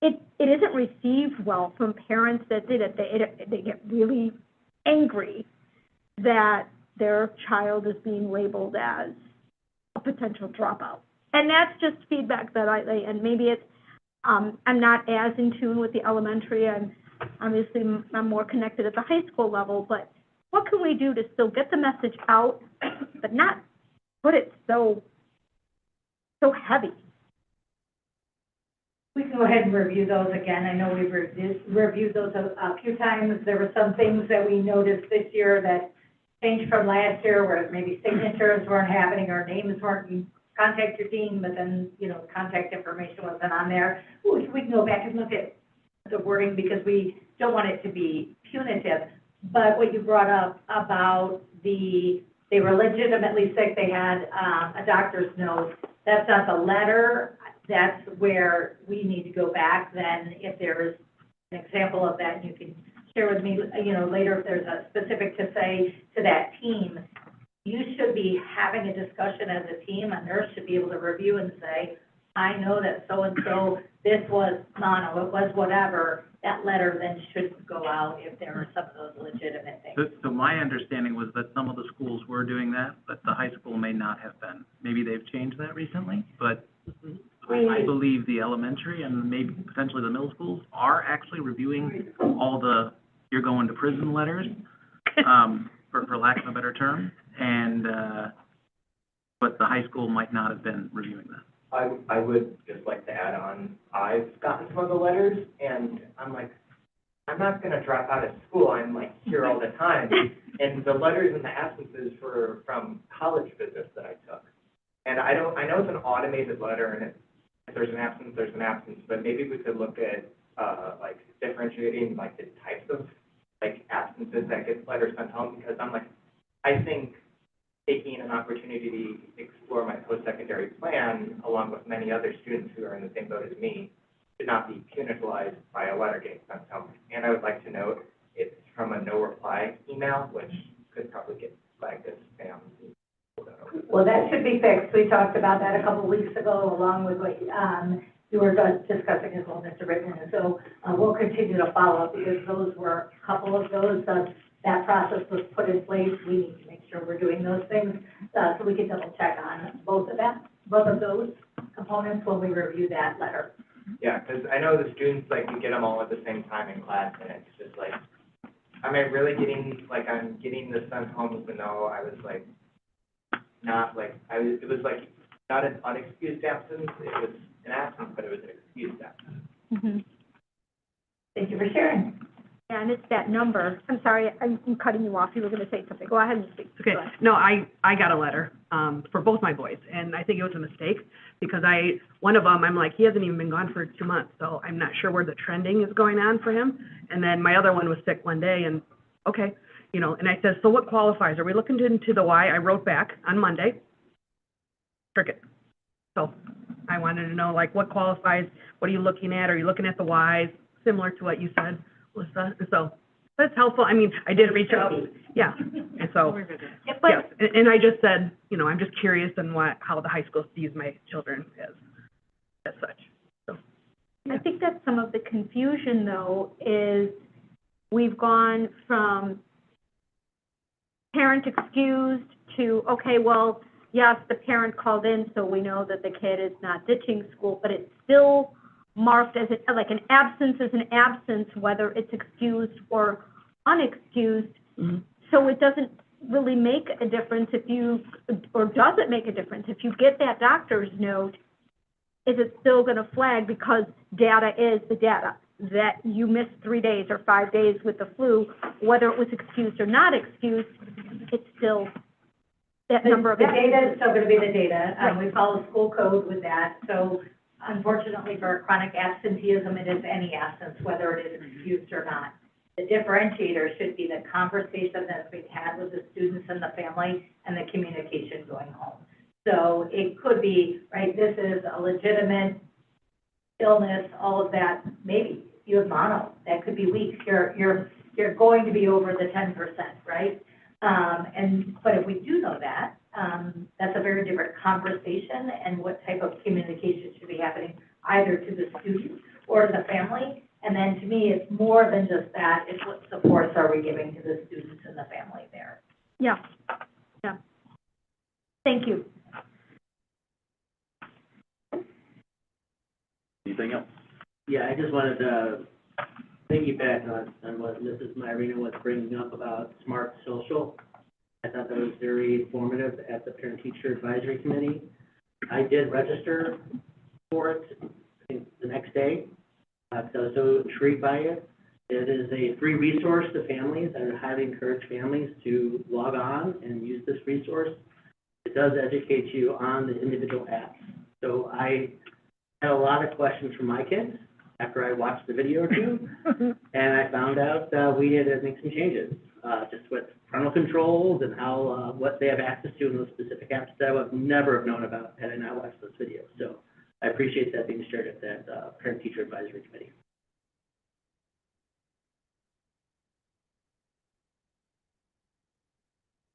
it isn't received well from parents that did it. They get really angry that their child is being labeled as a potential dropout. And that's just feedback that and maybe it's, I'm not as in tune with the elementary, and obviously I'm more connected at the high school level, but what can we do to still get the message out, but not put it so heavy? We can go ahead and review those again. I know we've reviewed those a few times. There were some things that we noticed this year that changed from last year, where maybe signatures weren't happening, or names weren't, you contact your team, but then, you know, contact information wasn't on there. We can go back and look at the wording, because we don't want it to be punitive. But what you brought up about they were legitimately sick, they had a doctor's note, that's not the letter. That's where we need to go back then. If there's an example of that, you can share with me, you know, later if there's a specific to say to that team. You should be having a discussion as a team. A nurse should be able to review and say, I know that so-and-so, this was mono, it was whatever. That letter then should go out if there are some of those legitimate things. So my understanding was that some of the schools were doing that, but the high school may not have been. Maybe they've changed that recently, but I believe the elementary and maybe potentially the middle schools are actually reviewing all the you're going to prison letters, for lack of a better term, and, but the high school might not have been reviewing that. I would just like to add on, I've gotten some of the letters, and I'm like, I'm not gonna drop out of school, I'm like here all the time. And the letters and the absences from college visits that I took. And I know it's an automated letter, and if there's an absence, there's an absence, but maybe we could look at, like differentiating like the types of like absences that get letters sent home, because I'm like, I think taking an opportunity to explore my post-secondary plan, along with many other students who are in the same boat as me, should not be punitized by a letter getting sent home. And I would like to note, it's from a no-reply email, which could probably get flagged as spam. Well, that should be fixed. We talked about that a couple of weeks ago, along with what you were discussing as well, Mr. Rittman. And so we'll continue to follow up, because those were a couple of those, that process was put in place. We need to make sure we're doing those things, so we can double check on both of those components when we review that letter. Yeah, because I know the students, like, we get them all at the same time in class, and it's just like, am I really getting, like, I'm getting this sent home, even though I was, like, not, like, it was, like, not an unexcused absence, it was an absence, but it was an excused absence. Mm-hmm. Thank you for sharing. Yeah, and it's that number. I'm sorry, I'm cutting you off. You were going to say something. Go ahead and speak. Okay, no, I got a letter, for both my boys, and I think it was a mistake, because one of them, I'm like, he hasn't even been gone for 2 months, so I'm not sure where the trending is going on for him. And then my other one was sick one day, and, okay, you know, and I said, so what qualifies? Are we looking into the why? I wrote back on Monday, cricket. So I wanted to know, like, what qualifies? What are you looking at? Are you looking at the whys? Similar to what you said, Melissa. So But it's helpful, I mean, I did reach out, yeah, and so, Yeah, but yes, and I just said, you know, I'm just curious on how the high school sees my children as such, so. I think that some of the confusion, though, is we've gone from parent excused to, okay, well, yes, the parent called in, so we know that the kid is not ditching school, but it's still marked as, like, an absence is an absence, whether it's excused or unexcused. Mm-hmm. So it doesn't really make a difference if you, or does it make a difference? If you get that doctor's note, is it still going to flag because data is the data, that you missed 3 days or 5 days with the flu, whether it was excused or not excused, it's still that number of The data is absences. still gonna be the data. We follow school code with that. So unfortunately for chronic absenteeism, it is any absence, whether it is excused or not. The differentiator should be the conversation that's being had with the students and the family and the communication going home. So it could be, right, this is a legitimate illness, all of that, maybe you have mono, that could be weeks. You're going to be over the 10%, right? But if we do know that, that's a very different conversation and what type of communication should be happening either to the student or to the family. And then to me, it's more than just that, it's what supports are we giving to the students and the family there. Yeah, yeah. Thank you. Anything else? Yeah, I just wanted to piggyback on what Mrs. Myrina was bringing up about smart social. I thought that was very informative at the parent-teacher advisory committee. I did register for it, I think, the next day, because I was so intrigued by it. It is a free resource to families. I would highly encourage families to log on and use this resource. It does educate you on the individual apps. So I had a lot of questions from my kids after I watched the video or two, and I found out we had to make some changes, just with parental controls and how, what they have access to in those specific apps that I would never have known about had I not watched those videos. So I appreciate that being shared at that parent-teacher advisory committee.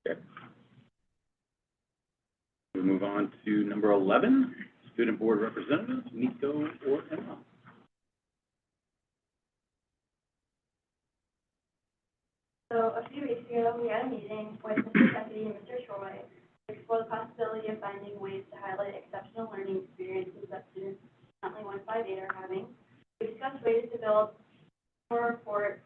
Okay. We move on to number 11, student board representatives, Nico or Emma. So a few weeks ago, we had a meeting with Mr. Kennedy and Mr. Troy to explore the possibility of finding ways to highlight exceptional learning experiences that students currently 158 are having. We discussed ways to build more reports,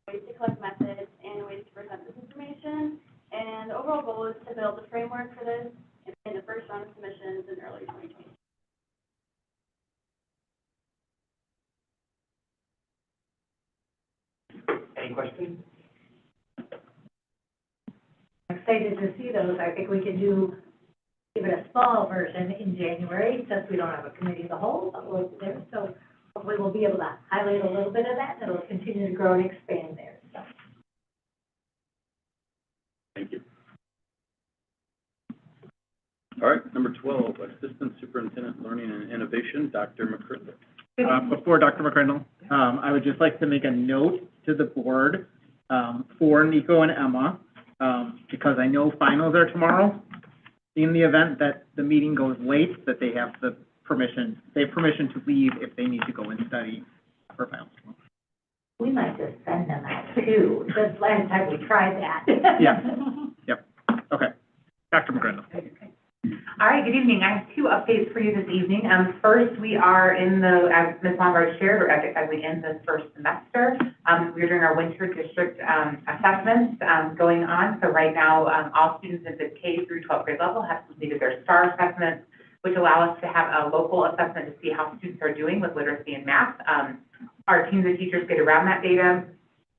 ways to collect methods, and ways to present this information. And the overall goal is to build a framework for this in the first round of submissions in early 2020. Any questions? I'm excited to see those. I think we can give it a small version in January, since we don't have a committee of the whole, but we'll be there. So hopefully we'll be able to highlight a little bit of that, and it'll continue to grow and expand there, so. Thank you. All right, number 12, Assistant Superintendent Learning and Innovation, Dr. McCrimmon. Before Dr. McCrindle, I would just like to make a note to the board for Nico and Emma, because I know finals are tomorrow. In the event that the meeting goes late, that they have permission to leave if they need to go and study for finals. We might just send them out too. Just last time we tried that. Yeah. Yep. Okay. Dr. McCrindle. All right, good evening. I have two updates for you this evening. First, we are in the, as Ms. Lombard shared, or as we end this first semester, we're doing our winter district assessments going on. So right now, all students at the K through 12th grade level have completed their STAR assessments, which allow us to have a local assessment to see how students are doing with literacy and math. Our teams of teachers get around that data,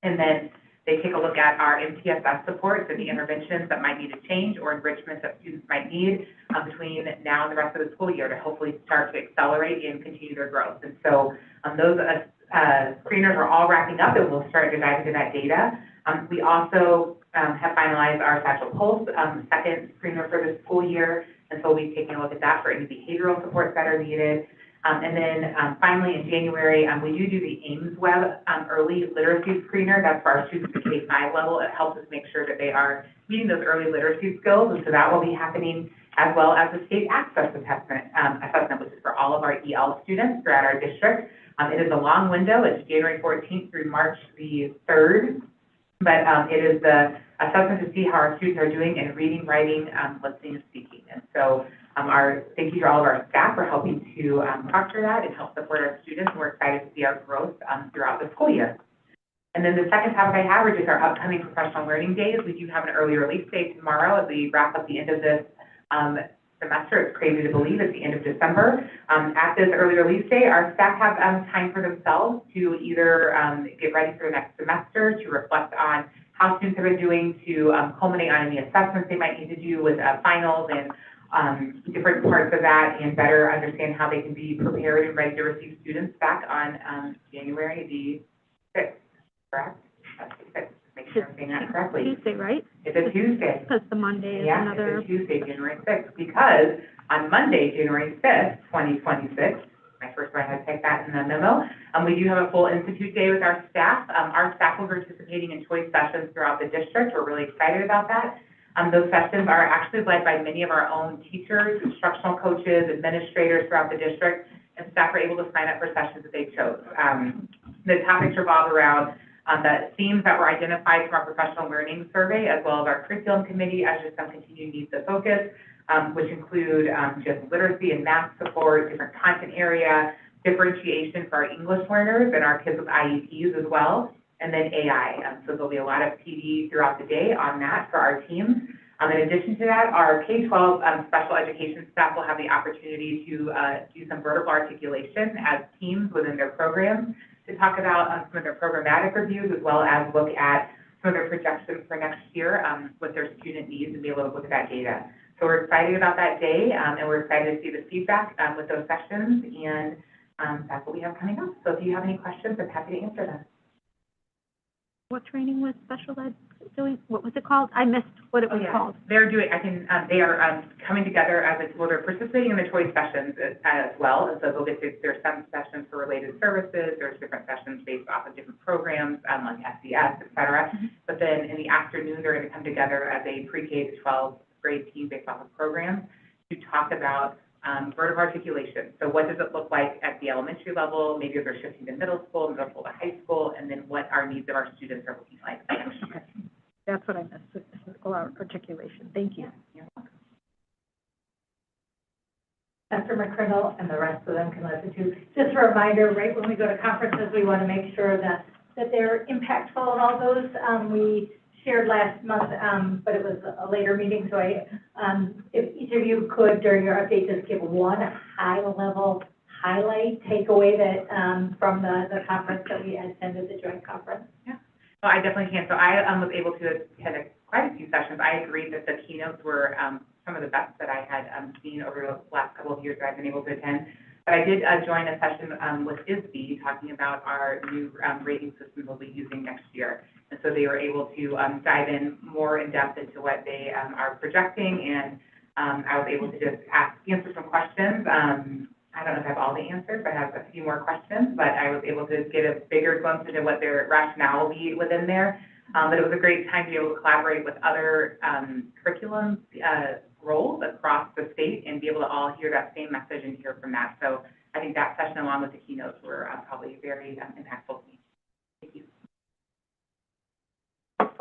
and then they take a look at our MTSS supports and the interventions that might need to change or enrichments that students might need between now and the rest of the school year to hopefully start to accelerate and continue their growth. And so those screeners are all wrapping up, and we'll start to dive into that data. We also have finalized our Satchel Pulse second screener for the school year, and so we'll be taking a look at that for any behavioral supports that are needed. And then, finally, in January, we do the Ames Web, early literacy screener. That's for our students at K-5 level. It helps us make sure that they are meeting those early literacy skills, and so that will be happening, as well as the state access assessment, which is for all of our EL students throughout our district. It is a long window. It's January 14th through March the 3rd, but it is the assessment to see how our students are doing in reading, writing, listening, and speaking. And so thank you to all of our staff for helping to proctor that and help support our students. We're excited to see our growth throughout the school year. And then the second topic I have are just our upcoming professional learning days. We do have an early release day tomorrow as we wrap up the end of this semester. It's crazy to believe it's the end of December. At this early release day, our staff have time for themselves to either get ready for the next semester, to reflect on how students have been doing, to culminate on any assessments they might need to do with finals and different parts of that, and better understand how they can be prepared and ready to receive students back on January the 6th, correct? That's the 6th. Make sure I'm saying that correctly. Tuesday, right? It's a Tuesday. Because the Monday is another. Yeah, it's a Tuesday, January 6th, because on Monday, January 5th, 2026, my first one had to take that in the memo, we do have a full institute day with our staff. Our staff will be participating in choice sessions throughout the district. We're really excited about that. Those sessions are actually led by many of our own teachers, instructional coaches, administrators throughout the district, and staff are able to sign up for sessions that they chose. The topics revolve around the themes that were identified from our professional learning survey, as well as our curriculum committee, as just some continued needs of focus, which include just literacy and math support, different content area, differentiation for our English learners and our kids with IEPs as well, and then AI. So there'll be a lot of PD throughout the day on that for our teams. In addition to that, our K-12 special education staff will have the opportunity to do some vertical articulation as teams within their programs, to talk about some of their programmatic reviews, as well as look at some of their projections for next year with their student needs and be able to look at that data. So we're excited about that day, and we're excited to see the feedback with those sessions, and that's what we have coming up. So if you have any questions, I'm happy to answer them. What training was special ed doing? What was it called? I missed what it was called. They're doing, they are coming together they're participating in the choice sessions as well. And so they'll get to, there's some sessions for related services, there's different sessions based off of different programs, like SES, et cetera. But then in the afternoon, they're going to come together as a pre-K to 12 grade team based off of programs to talk about vertical articulation. So what does it look like at the elementary level, maybe if they're shifting to middle school to high school, and then what our needs of our students are looking like. Okay. That's what I missed, with the physical articulation. Thank you. You're welcome. Dr. McCriddle and the rest of them can listen to. Just a reminder, right, when we go to conferences, we want to make sure that they're impactful and all those. We shared last month, but it was a later meeting, so if each of you could, during your update, just give one high-level highlight takeaway that from the conference that we attended, the joint conference. Yeah, well, I definitely can. So I was able to attend quite a few sessions. I agree that the keynotes were some of the best that I had seen over the last couple of years that I've been able to attend. But I did join a session with ISB talking about our new rating system we'll be using next year. And so they were able to dive in more in depth into what they are projecting, and I was able to just answer some questions. I don't know if I have all the answers, but I have a few more questions, but I was able to get a bigger glimpse into what their rationale will be within there. But it was a great time to be able to collaborate with other curriculum roles across the state and be able to all hear that same message and hear from that. So I think that session, along with the keynotes, were probably very impactful to me. Thank you.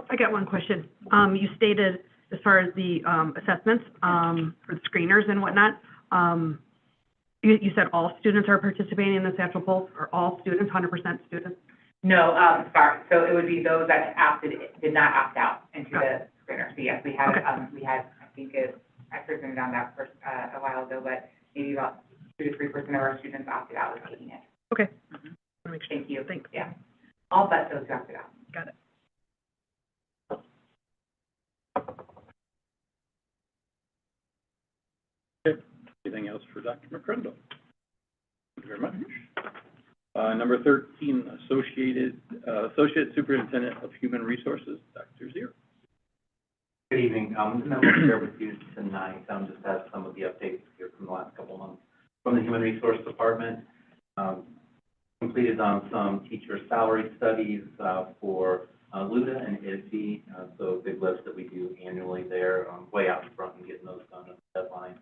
I got one question. You stated, as far as the assessments for the screeners and whatnot, you said all students are participating in the Satchel Pulse, or all students, 100% students? No, sorry. So it would be those that did not opt out into the screener. So yes, we had, I think I presented on that first a while ago, but maybe about 2 to 3% of our students opted out of taking it. Okay. Thank you. Thanks. Yeah. All but those who opted out. Got it. Okay. Anything else for Dr. McCrindle? Thank you very much. Number 13, Associate Superintendent of Human Resources, Dr. Zier. Good evening. The memo to share with you tonight just has some of the updates here from the last couple of months. from the Human Resource Department. Completed on some teacher salary studies for LUDA and ISD, so big lists that we do annually there, way out in front and getting those done at the deadline.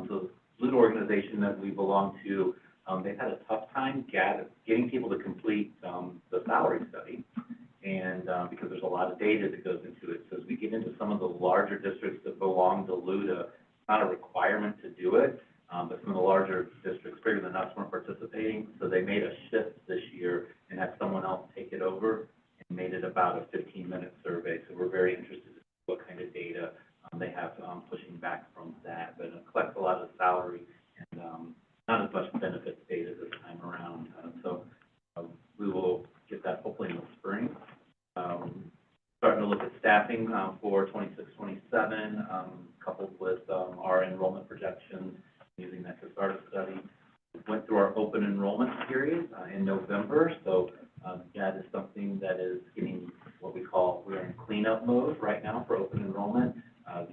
So the LUDA organization that we belong to, they've had a tough time getting people to complete the salary study, and because there's a lot of data that goes into it. So as we get into some of the larger districts that belong to LUDA, it's not a requirement to do it, but some of the larger districts bigger than us weren't participating, so they made a shift this year and had someone else take it over and made it about a 15-minute survey. So we're very interested in what kind of data they have pushing back from that, but it collects a lot of salary and not as much benefits data this time around. So we will get that hopefully in the spring. Starting to look at staffing for 26-27, coupled with our enrollment projections using that CASARTA study. Went through our open enrollment period in November, so that is something that is getting what we're in cleanup mode right now for open enrollment.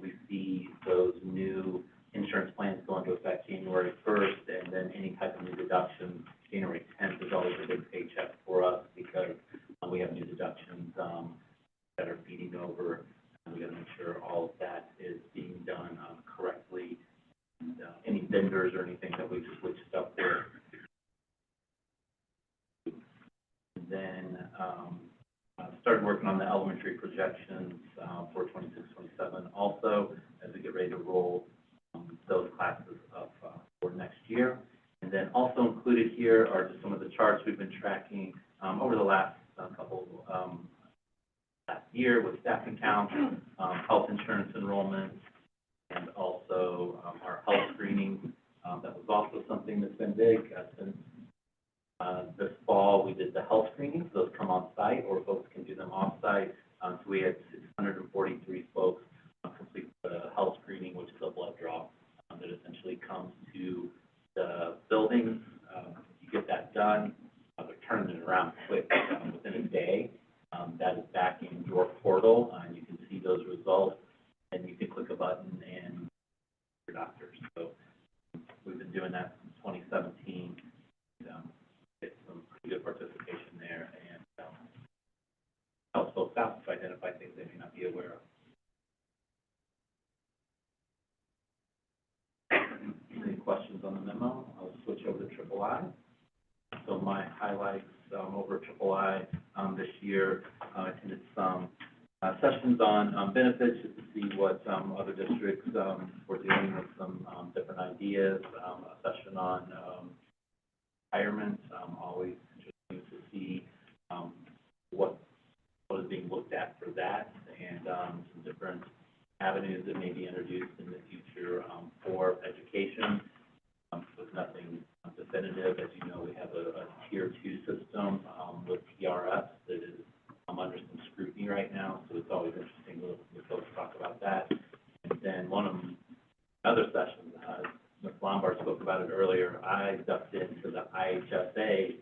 We see those new insurance plans go into effect January 1st, and then any type of new deduction, January 10th is always a big paycheck for us because we have new deductions that are feeding over, and we got to make sure all of that is being done correctly. And any vendors or anything that we've switched up with. And then started working on the elementary projections for 26-27 also as we get ready to roll those classes up for next year. And then also included here are just some of the charts we've been tracking over the last last year with staffing counts, health insurance enrollments, and also our health screening. That was also something that's been big since this fall. We did the health screenings. Those come on site, or folks can do them off site. So we had 643 folks complete the health screening, which is a blood draw that essentially comes to the buildings. You get that done. They're turning it around quick within a day. That is back in your portal, and you can see those results, and you can click a button and your doctors. So we've been doing that since 2017. Get some pretty good participation there, and helps folks out to identify things they may not be aware of. Any questions on the memo? I'll switch over to III. So my highlights over III this year, I attended some sessions on benefits just to see what other districts were doing with some different ideas. A session on retirement, always interesting to see what is being looked at for that, and some different avenues that may be introduced in the future for education. With nothing definitive, as you know, we have a tier 2 system with PRS that is under some scrutiny right now, so it's always interesting to folks talk about that. And then one of other sessions, Ms. Lombard spoke about it earlier, I ducked into the IHSA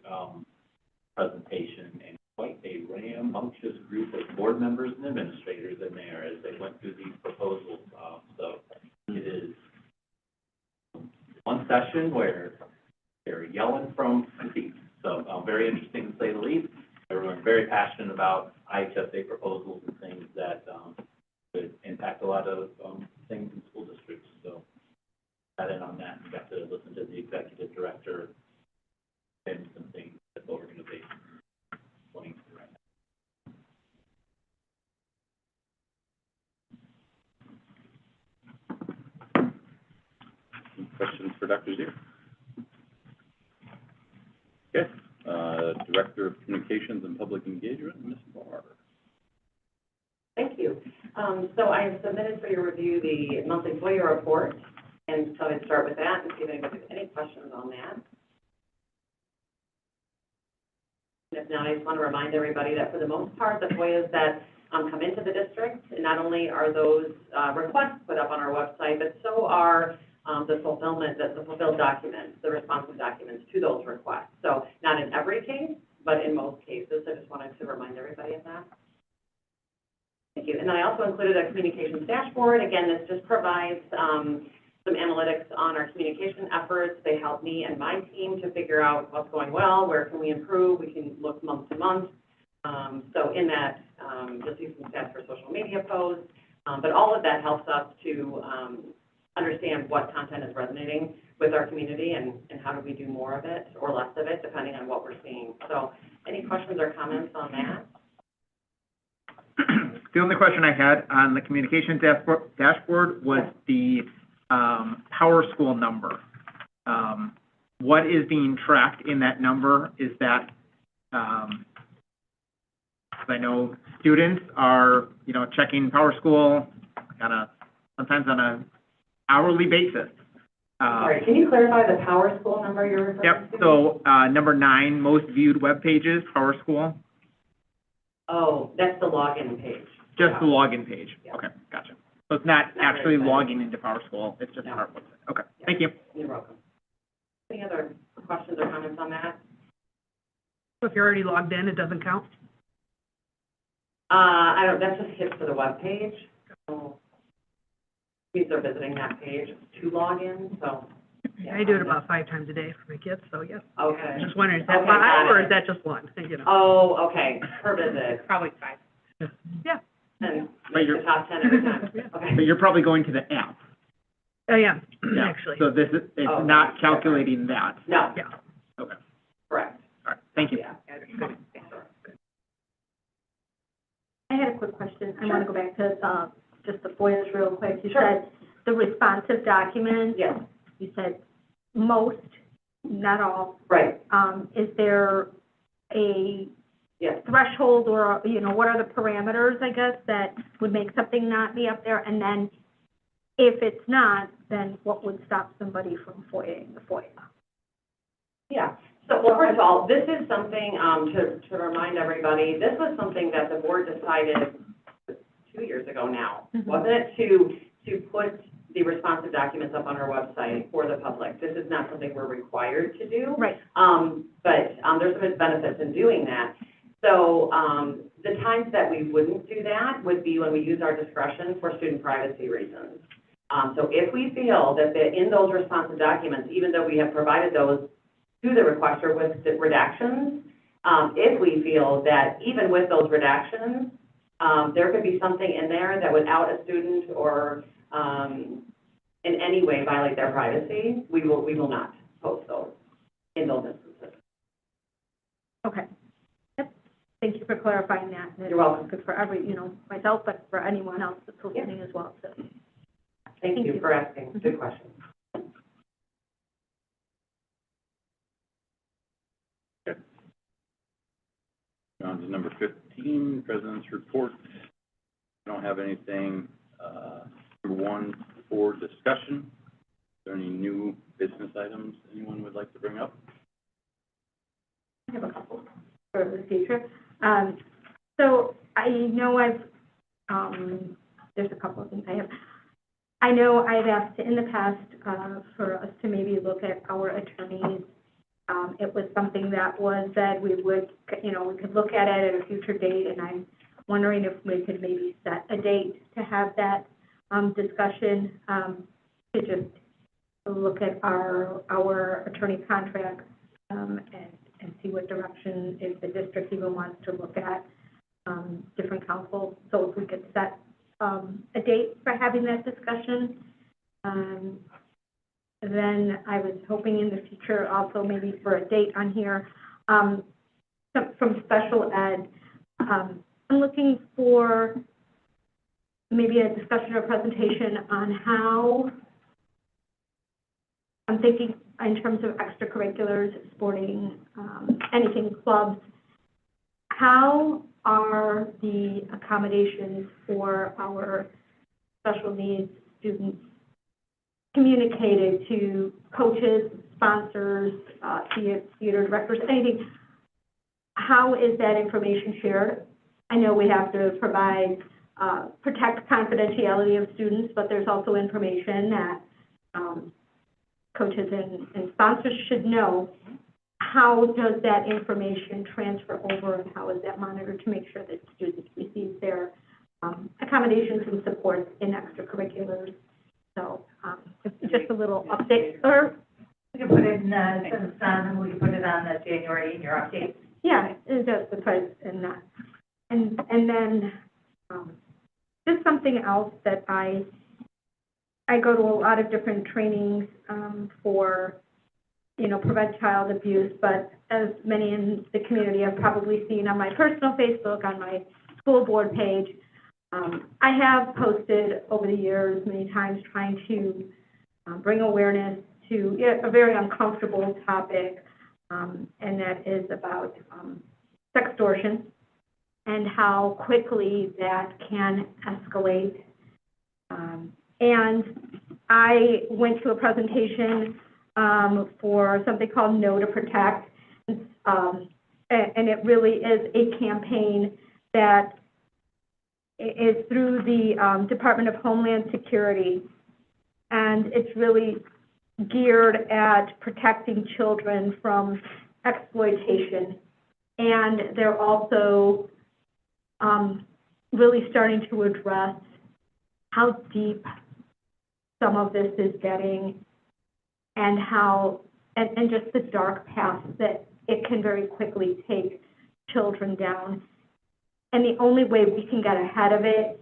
presentation, and quite a rambunctious group of board members and administrators in there as they went through these proposals. So it is one session where they're yelling from the seats. So very interesting to say the least. Everyone's very passionate about IHSA proposals and things that could impact a lot of things in school districts. So got in on that and got to listen to the executive director and some things that the organization is wanting to do right now. Any questions for Dr. Zier? Okay. Director of Communications and Public Engagement, Ms. Barr. Thank you. So I have submitted for your review the monthly FOIA report, and so I'd start with that and see if anybody has any questions on that. And if not, I just want to remind everybody that for the most part, the FOIAs that come into the district, and not only are those requests put up on our website, but so are the fulfilled documents, the responsive documents to those requests. So not in every case, but in most cases. I just wanted to remind everybody of that. Thank you. And then I also included a communications dashboard. Again, this just provides some analytics on our communication efforts. They help me and my team to figure out what's going well, where can we improve. We can look month to month. So in that, you'll see some stats for social media posts, but all of that helps us to understand what content is resonating with our community and how do we do more of it or less of it, depending on what we're seeing. So any questions or comments on that? The only question I had on the communication dashboard was the Power School number. What is being tracked in that number? Is that, 'cause I know students are, checking Power School sometimes on a hourly basis. Sorry, can you clarify the Power School number you're referring to? Yep, so, number 9, most viewed web pages, Power School, Oh, that's the login page. just the login page. Yeah. Okay, gotcha. So it's not Not actually very logging into Power School, it's just No. our website. Okay, Yeah. thank you. You're welcome. Any other questions or comments on that? So if you're already logged in, it doesn't count? That just hits for the web page. So means they're visiting that page to log in, so. yeah, I do it about 5 times a day for my kids, so yes. Okay. I'm just wondering, is that Okay, got 5 or it. is that just 1? Oh, okay, per visit, Probably 5. Yeah. and But make you're- the top 10 every time. Yeah. Okay. But you're probably going to the app. Oh, yeah, Yeah. actually. So this is, it's Oh, not okay. calculating that. No, Yeah. Okay, correct. all right, thank you. Yeah. I had a quick question. I want to go back to, just the FOIAs real quick. You said the responsive documents, Yes, you said most, not all. right, Is there a yes. threshold or, what are the parameters, I guess, that would make something not be up there? And then if it's not, then what would stop somebody from FOIAing the FOIA? Yeah, so, well, first of all, this is something, to remind everybody, this was something that the board decided 2 years ago now, Mhm. wasn't it? To put the responsive documents up on our website for the public. This is not something we're required to do. Right. But there's some benefits in doing that. So, the times that we wouldn't do that would be when we use our discretion for student privacy reasons. So if we feel that in those responsive documents, even though we have provided those to the requester with the redactions, if we feel that even with those redactions, there could be something in there that would out a student or, in any way violate their privacy, we will not post those in those instances. Okay. Yep. Thank you for clarifying that. You're welcome. Good for myself, but for anyone else that's listening as well, so. Thank you for asking. Good question. On to number 15, President's Report. I don't have anything, number 1 for discussion. Is there any new business items anyone would like to bring up? I have a couple for the future. So I know there's a couple of things I have. I know I've asked in the past, for us to maybe look at our attorneys. It was something that was said we would, we could look at it at a future date, and I'm wondering if we could maybe set a date to have that, discussion, to just look at our attorney contracts, and see what direction, if the district even wants to look at, different counsel. So if we could set, a date for having that discussion. Then I was hoping in the future also maybe for a date on here, from special ed. I'm looking for maybe a discussion or presentation on how, I'm thinking in terms of extracurriculars, sporting, anything, clubs, how are the accommodations for our special needs students communicated to coaches, sponsors, theater directors, anything? How is that information shared? I know we have to provide, protect confidentiality of students, but there's also information that coaches and sponsors should know. How does that information transfer over, and how is that monitored to make sure that students receive their accommodations and supports in extracurriculars? So if just a little update, or, We can put it in, since, we can put it on the January in your update. yeah, and just because, and that. And then, just something else that I go to a lot of different trainings, for, you know, prevent child abuse, but as many in the community have probably seen on my personal Facebook, on my school board page, I have posted over the years many times trying to bring awareness to a very uncomfortable topic, and that is about sextortion and how quickly that can escalate. And I went to a presentation for something called No to Protect, and it really is a campaign that is through the Department of Homeland Security, and it's really geared at protecting children from exploitation. And they're also really starting to address how deep some of this is getting, and how, and just the dark path that it can very quickly take children down. And the only way we can get ahead of it,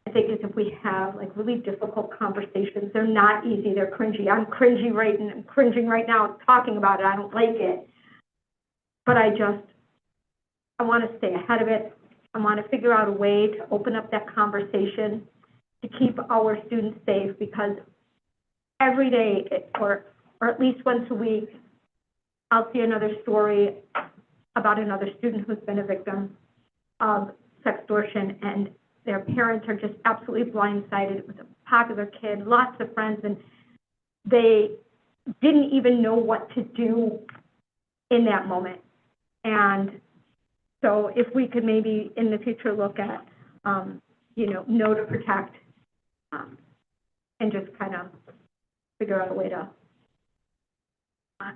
I think, is if we have like really difficult conversations. They're not easy, they're cringy. I'm cringing right now talking about it. I don't like it. But I want to stay ahead of it. I want to figure out a way to open up that conversation to keep our students safe, because every day, or at least once a week, I'll see another story about another student who's been a victim of sextortion, and their parents are just absolutely blindsided. It was a popular kid, lots of friends, and they didn't even know what to do in that moment. And so if we could maybe in the future look at, No to Protect, and just kind of figure out a way to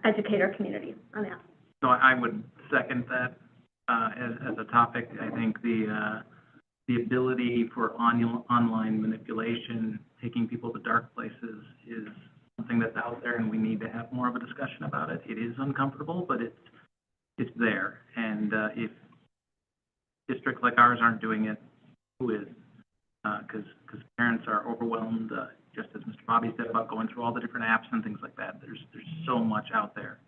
educate our community on that. So I would second that, as a topic. I think the ability for online manipulation, taking people to dark places, is something that's out there, and we need to have more of a discussion about it. It is uncomfortable, but it's there. And if districts like ours aren't doing it, who is? Because parents are overwhelmed, just as Mr. Bobby said about going through all the different apps and things like that. There's so much out there.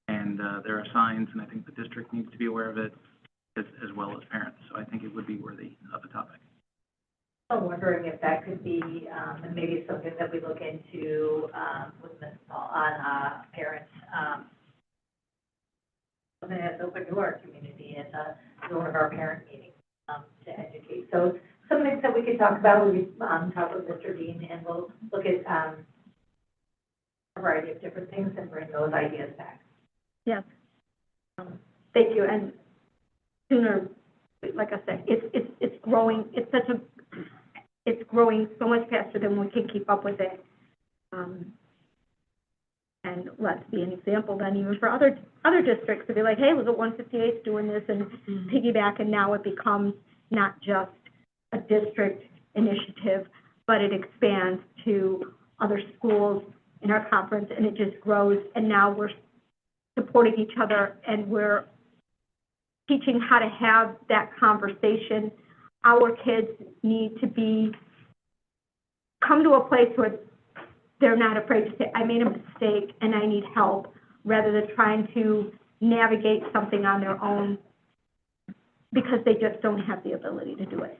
And there are signs, and I think the district needs to be aware of it as well as parents. So I think it would be worthy of a topic. I'm wondering if that could be, and maybe something that we look into, with Ms. Paul on, parents, something that's open to our community and, one of our parent meetings, to educate. So some things that we could talk about, we talk with Mr. Dean, and we'll look at, a variety of different things and bring those ideas back. Yes. Thank you. And sooner, like I said, it's growing. It's growing so much faster than we can keep up with it. And let's be an example then even for other districts to be like, hey, look at 158's doing this, and piggyback, and now it becomes not just a district initiative, but it expands to other schools in our conference, and it just grows, and now we're supporting each other, and we're teaching how to have that conversation. Our kids need to come to a place where they're not afraid to say, I made a mistake and I need help, rather than trying to navigate something on their own because they just don't have the ability to do it.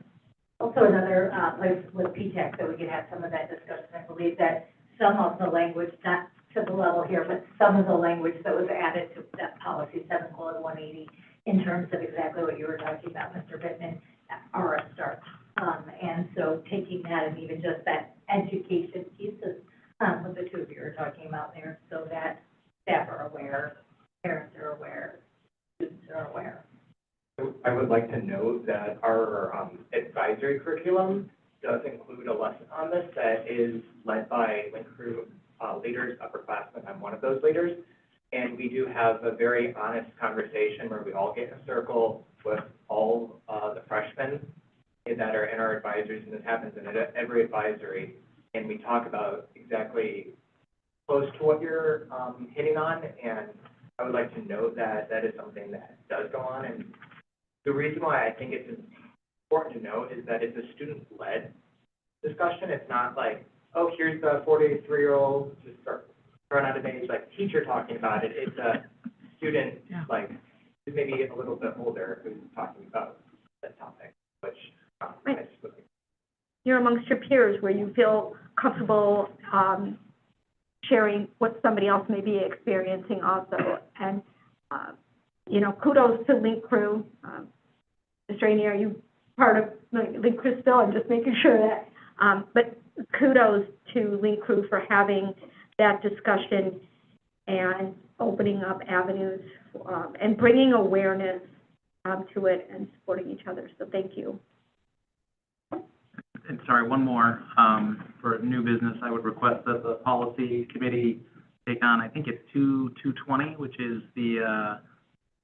Also, another place with PTAC that we could have some of that discussion. I believe that some of the language, not to the level here, but some of the language that was added to that policy 7:180 in terms of exactly what you were talking about, Mr. Bittman, are a start. And so taking that and even just that education piece is what the two of you are talking about there, so that staff are aware, parents are aware, students are aware. I would like to note that our advisory curriculum does include a lesson on this that is led by Link Crew leaders, upperclassmen. I'm one of those leaders. And we do have a very honest conversation where we all get in a circle with all the freshmen that are in our advisories, and this happens in every advisory. And we talk about exactly close to what you're, hitting on, and I would like to note that that is something that does go on, and the reason why I think it's important to note is that it's a student-led discussion. It's not like, oh, here's the 43-year-old, just start run out of age, like teacher talking about it. It's a student, like, who's maybe a little bit older, who's talking about that topic, which, I just would like. You're amongst your peers where you feel comfortable, sharing what somebody else may be experiencing also. And, you know, kudos to Link Crew. Mr. Rainey, are you part of Link Crew still? I'm just making sure that, but kudos to Link Crew for having that discussion and opening up avenues, and bringing awareness, to it and supporting each other. So thank you. And sorry, one more, for new business, I would request that the policy committee take on, I think it's 220, which is the,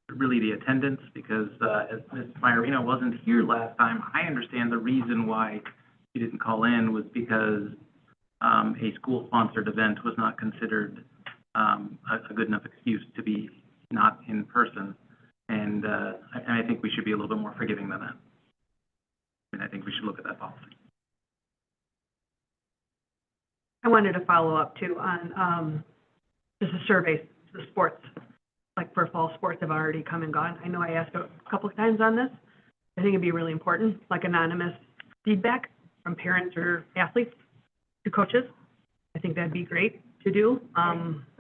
really the attendance, because, as Ms. Myerino wasn't here last time, I understand the reason why she didn't call in was because, a school-sponsored event was not considered, a good enough excuse to be not in person. And I think we should be a little bit more forgiving than that. And I think we should look at that policy. I wanted to follow up too on, just a survey, the sports, like for fall sports have already come and gone. I know I asked a couple of times on this. I think it'd be really important, like anonymous feedback from parents or athletes to coaches. I think that'd be great to do.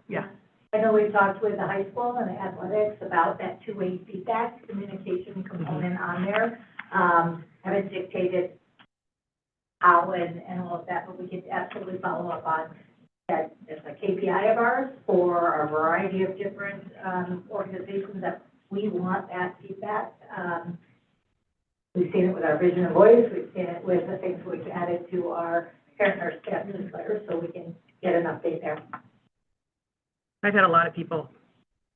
Yeah. I know we talked with the high school and the athletics about that two-way feedback, communication component on there. Haven't dictated how and all of that, but we could absolutely follow up on that as a KPI of ours for a variety of different, organizations that we want that feedback. We've seen it with our vision and voice. We've seen it with the things we've added to our parent or staff newsletter, so we can get an update there. I've had a lot of people,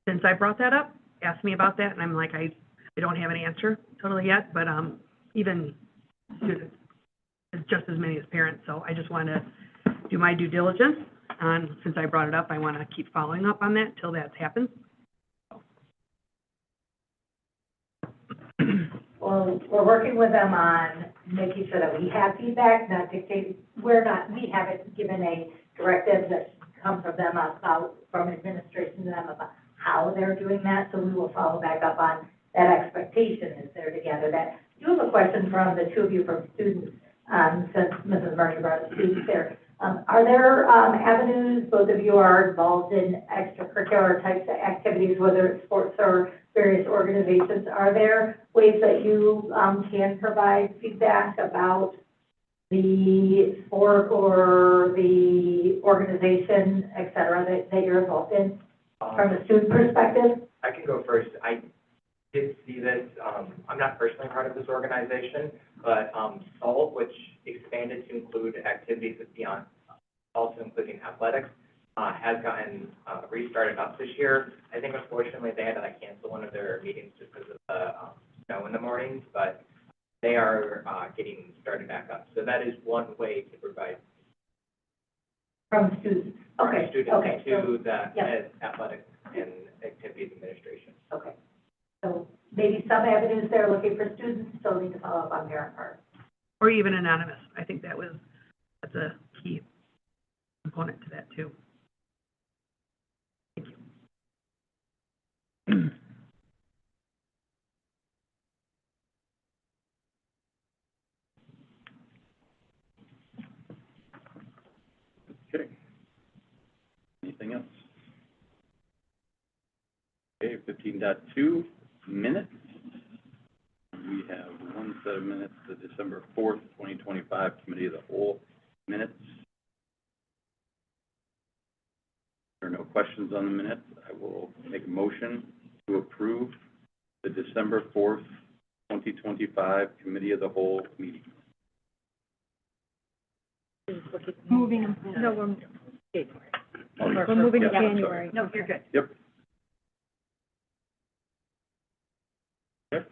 since I brought that up, ask me about that, and I'm like, I don't have an answer totally yet, but, even students, it's just as many as parents, so I just want to do my due diligence, and since I brought it up, I want to keep following up on that till that's happened. Well, we're working with them on making sure that we have feedback, not dictating, we haven't given a directive that come from them about, from administration to them about how they're doing that, so we will follow back up on that expectation is there together. That, I do have a question from the two of you from students, since Mrs. Murray brought the students there. Are there, avenues, both of you are involved in extracurricular types of activities, whether it's sports or various organizations, are there ways that you, can provide feedback about the sport or the organization, et cetera, that you're involved in from a student perspective? I can go first. I did see this, I'm not personally part of this organization, but, SALT, which expanded to include activities beyond, also including athletics, has gotten, restarted up this year. I think unfortunately they had to cancel one of their meetings just because of the, snow in the mornings, but they are, getting started back up. So that is one way to provide. From students? Okay, Students okay, so, to the yep. athletic and activities administration. Okay. So maybe some avenues they're looking for students, still need to follow up on parent part. Or even anonymous. I think that's a key component to that too. Thank you. Okay. Anything else? Okay, 15.2, minutes. We have one set of minutes, the December 4th, 2025 Committee of the Whole minutes. There are no questions on the minutes. I will make a motion to approve the December 4th, 2025 Committee of the Whole meeting. Moving, no, we're Oh, moving to yeah, sorry. January. No, you're good. Yep. Okay.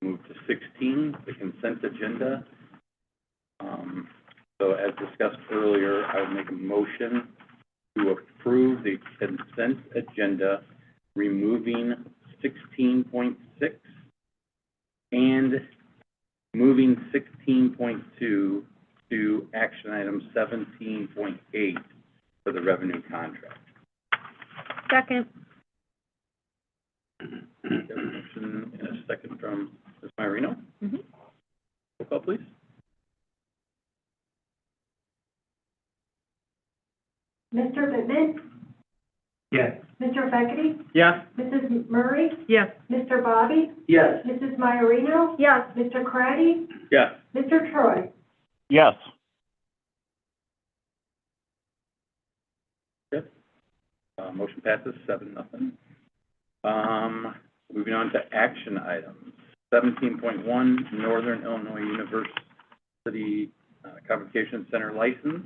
Move to 16, the consent agenda. So as discussed earlier, I would make a motion to approve the consent agenda, removing 16.6 and moving 16.2 to action item 17.8 for the revenue contract. Second. Got a motion and a second from Ms. Marino. Mm-hmm. Roll call, please. Mr. Bivin, Yes. Mr. Feckity, Yes? Mrs. Murray, Yes. Mr. Bobby, Yes. Mrs. Maiorino, Yes. Mr. Craddy, Yes. Mr. Troy. Yes. Motion passes 7-0. Moving on to action items. 17.1, Northern Illinois University Convocation Center license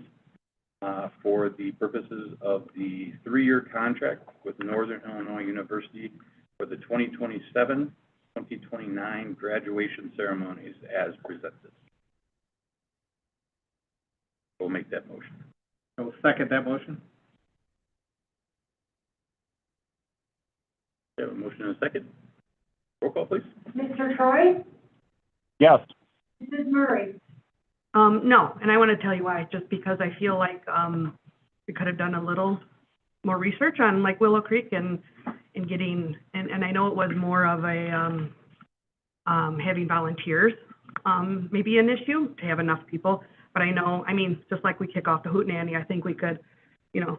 for the purposes of the 3-year contract with Northern Illinois University for the 2027-2029 graduation ceremonies as presented. We'll make that motion. I will second that motion. We have a motion and a second. Roll call, please. Mr. Troy, Yes. Mrs. Murray, No, and I want to tell you why, just because I feel like, we could have done a little more research on like Willow Creek and getting, and I know it was more of a, having volunteers, maybe an issue to have enough people, but I know, I mean, just like we kick off the Hootenanny, I think we could, you know,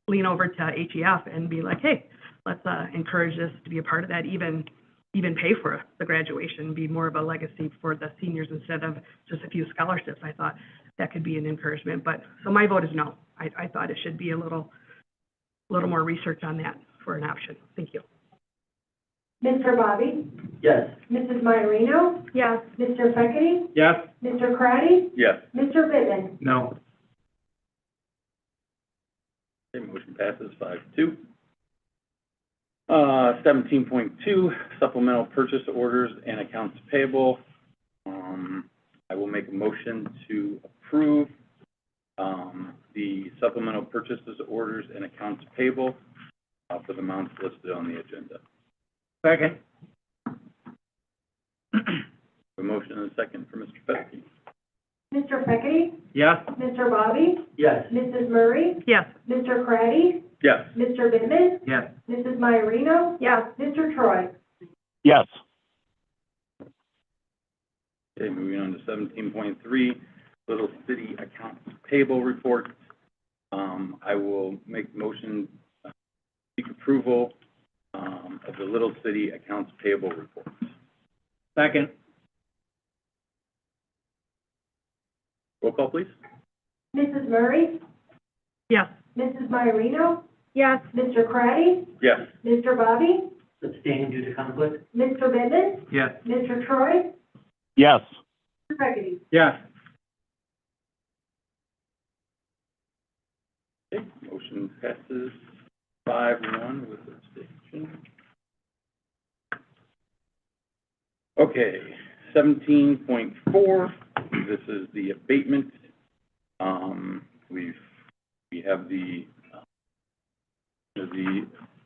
lean over to HEF and be like, hey, let's, encourage this to be a part of that, even pay for the graduation, be more of a legacy for the seniors instead of just a few scholarships. I thought that could be an encouragement, but, so my vote is no. I thought it should be a little more research on that for an option. Thank you. Mr. Bobby, Yes. Mrs. Maiorino, Yes. Mr. Feckity, Yes? Mr. Craddy, Yes. Mr. Bivin. No. Okay, motion passes 5-2. 17.2, supplemental purchase orders and accounts payable. I will make a motion to approve the supplemental purchases orders and accounts payable for the amounts listed on the agenda. Second. A motion and a second for Mr. Feske. Mr. Feckity, Yes? Mr. Bobby, Yes. Mrs. Murray, Yes. Mr. Craddy, Yes. Mr. Bivin, Yes. Mrs. Maiorino, Yes. Mr. Troy. Yes. Okay, moving on to 17.3, Little City accounts payable report. I will make motion, seek approval of the Little City accounts payable reports. Second. Roll call, please. Mrs. Murray, Yes. Mrs. Maiorino, Yes. Mr. Craddy, Yes. Mr. Bobby, Abstaining due to conflict? Mr. Bivin, Yes. Mr. Troy, Yes. Mr. Feckity. Yes. Okay, motion passes 5-1 with abstention. Okay, 17.4, this is the abatement. We have the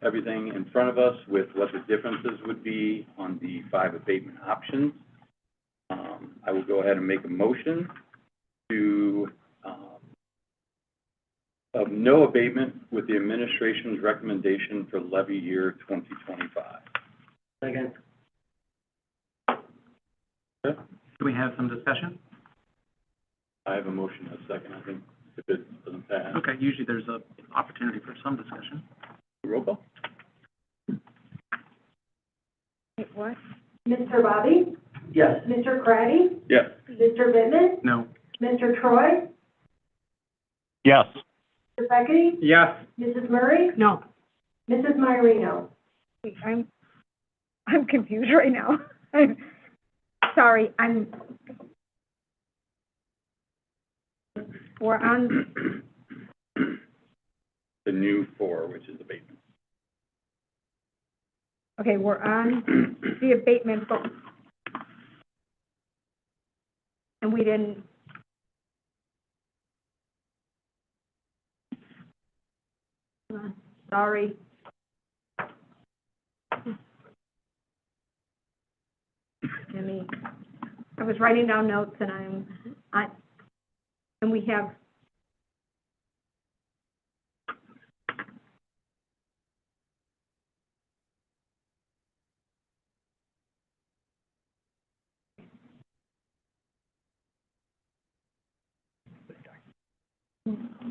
everything in front of us with what the differences would be on the 5 abatement options. I will go ahead and make a motion to, of no abatement with the administration's recommendation for levy year 2025. Second. Okay. Do we have some discussion? I have a motion and a second, I think, if it doesn't pass. Okay, usually there's a opportunity for some discussion. Roll call? Wait, what? Mr. Bobby, Yes. Mr. Craddy, Yes. Mr. Bivin, No. Mr. Troy, Yes. Mr. Feckity, Yes. Mrs. Murray, No. Mrs. Maiorino. Wait, I'm confused right now. I'm sorry, we're on, The new 4, which is abatement. okay, we're on the abatement, but, and we didn't, on, sorry. Jimmy, I was writing down notes and and we have,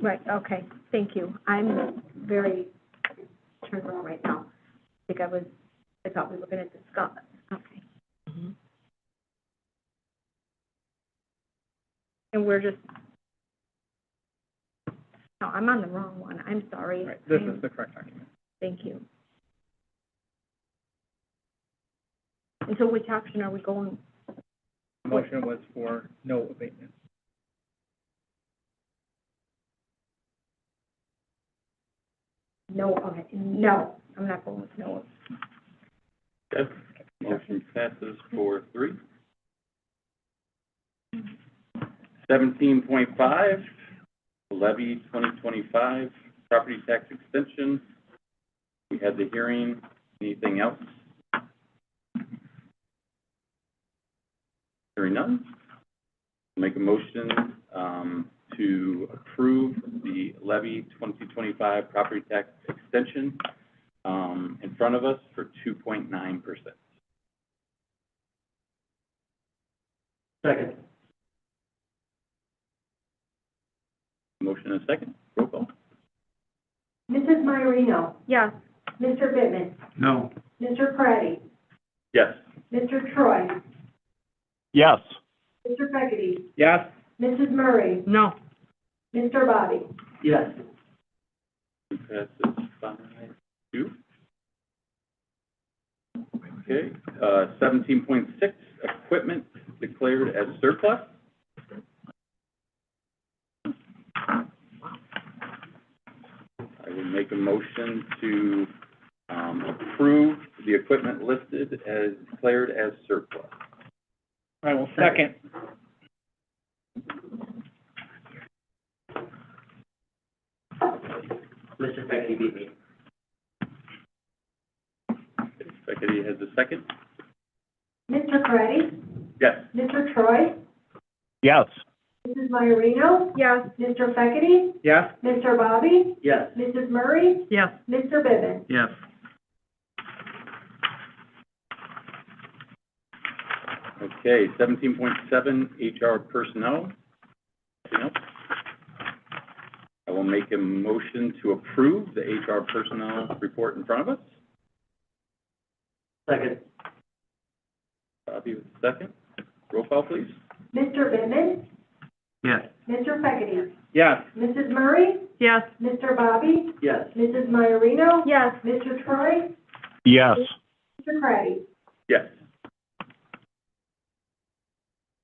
right, okay, thank you. I'm very turned around right now. I thought we were gonna discuss, okay. And we're just, no, I'm on the wrong one, I'm sorry. Right, this is the correct document. Thank you. And so which option are we going? The motion was for no abatement. No, okay, no, I'm not going with no. Okay, motion passes 4-3. 17.5, levy 2025, property tax extension. We had the hearing. Anything else? Hearing none. Make a motion to approve the levy 2025 property tax extension in front of us for 2.9%. Second. Motion and a second. Roll call. Mrs. Maiorino. Yes. Mr. Bivin. No. Mr. Praddy. Yes. Mr. Troy. Yes. Mr. Peckity. Yes? Mrs. Murray. No. Mr. Bobby. Yes. Passes 5-2. Okay, 17.6, equipment declared as surplus. I will make a motion to approve the equipment listed as declared as surplus. I will second. Mr. Becky beat me. Becky has a second. Mr. Praddy. Yes. Mr. Troy. Yes. Mrs. Maiorino. Yes. Mr. Peckity. Yes? Mr. Bobby. Yes. Mrs. Murray. Yes. Mr. Bivin. Yes. Okay, 17.7, HR personnel. Anything else? I will make a motion to approve the HR personnel report in front of us. Second. Bobby with the second. Roll call, please. Mr. Bivin. Yes. Mr. Peckity. Yes. Mrs. Murray. Yes. Mr. Bobby. Yes. Mrs. Maiorino. Yes. Mr. Troy. Yes. Mr. Praddy. Yes.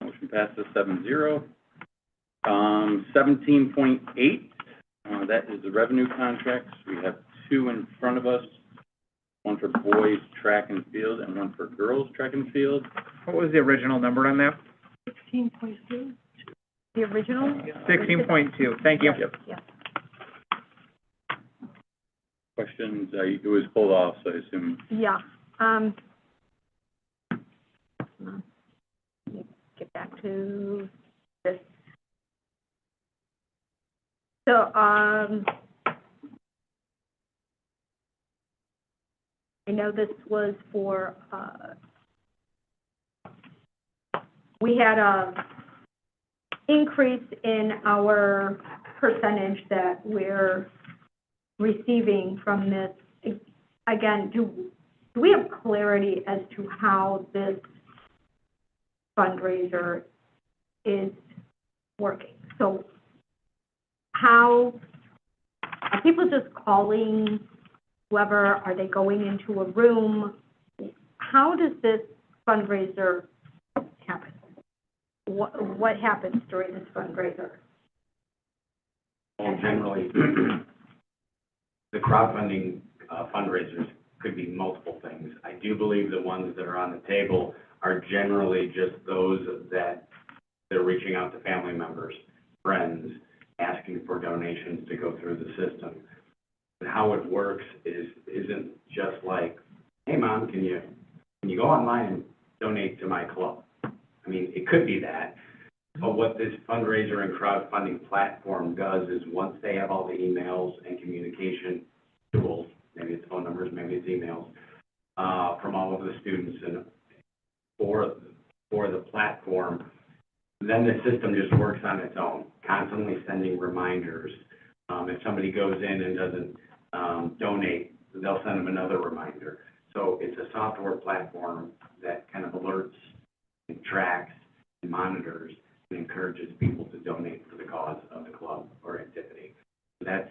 Motion passes 7-0. 17.8, that is the revenue contracts. We have two in front of us, one for boys track and field and one for girls track and field. What was the original number on that? 16.2. The original? 16.2, thank you. Yep. Yes. Questions? It was pulled off, so I assume. Yeah, hold on. Let me get back to this. So, I know this was for, we had a increase in our percentage that we're receiving from this. Again, do we have clarity as to how this fundraiser is working? So how, are people just calling whoever? Are they going into a room? How does this fundraiser happen? What happens during this fundraiser? Well, generally, the crowdfunding fundraisers could be multiple things. I do believe the ones that are on the table are generally just those that they're reaching out to family members, friends, asking for donations to go through the system. And how it donate to my club. I mean, it could be that, but what this fundraiser and crowdfunding platform does is once they have all the emails and communication tools, maybe it's phone numbers, maybe it's emails, from all of the students and for the platform, then the system just works on its own, constantly sending reminders. If somebody goes in and doesn't donate, they'll send them another reminder. So it's a software platform that kind of alerts and tracks and monitors and encourages people to donate for the cause of the club or activity. That's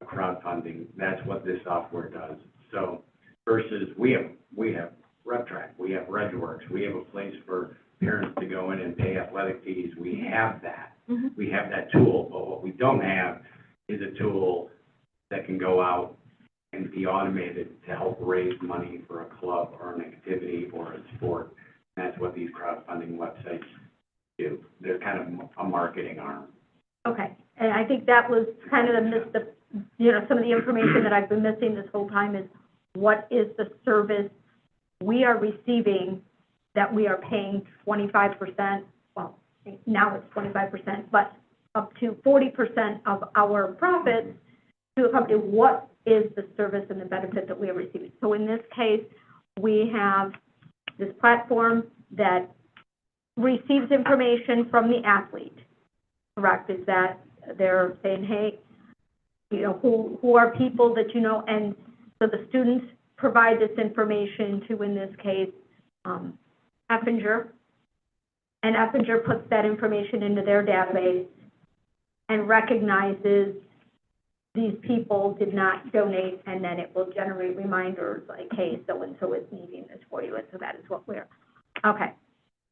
crowdfunding. That's what this software does. So versus we have RepTrak, we have RegWorks, we have a place for parents to go in and pay athletic fees. We have that. We have that tool, but what we don't have is a tool that can go out and be automated to help raise money for a club or an activity or a sport. And that's what these crowdfunding websites do. They're kind of a marketing arm. Okay, and I think that was kind of some of the information that I've been missing this whole time is what is the service we are receiving that we are paying 25%, well, now it's 25%, but up to 40% of our profits to a company. What is the service and the benefit that we are receiving? So in this case, we have this platform that receives information from the athlete, correct? Is that they're saying, hey, you know, who are people that you know, and so the students provide this information to, in this case, Effinger, and Effinger puts that information into their database and recognizes these people did not donate, and then it will generate reminders like, hey, so-and-so is needing this for you, and so that is what we're, okay.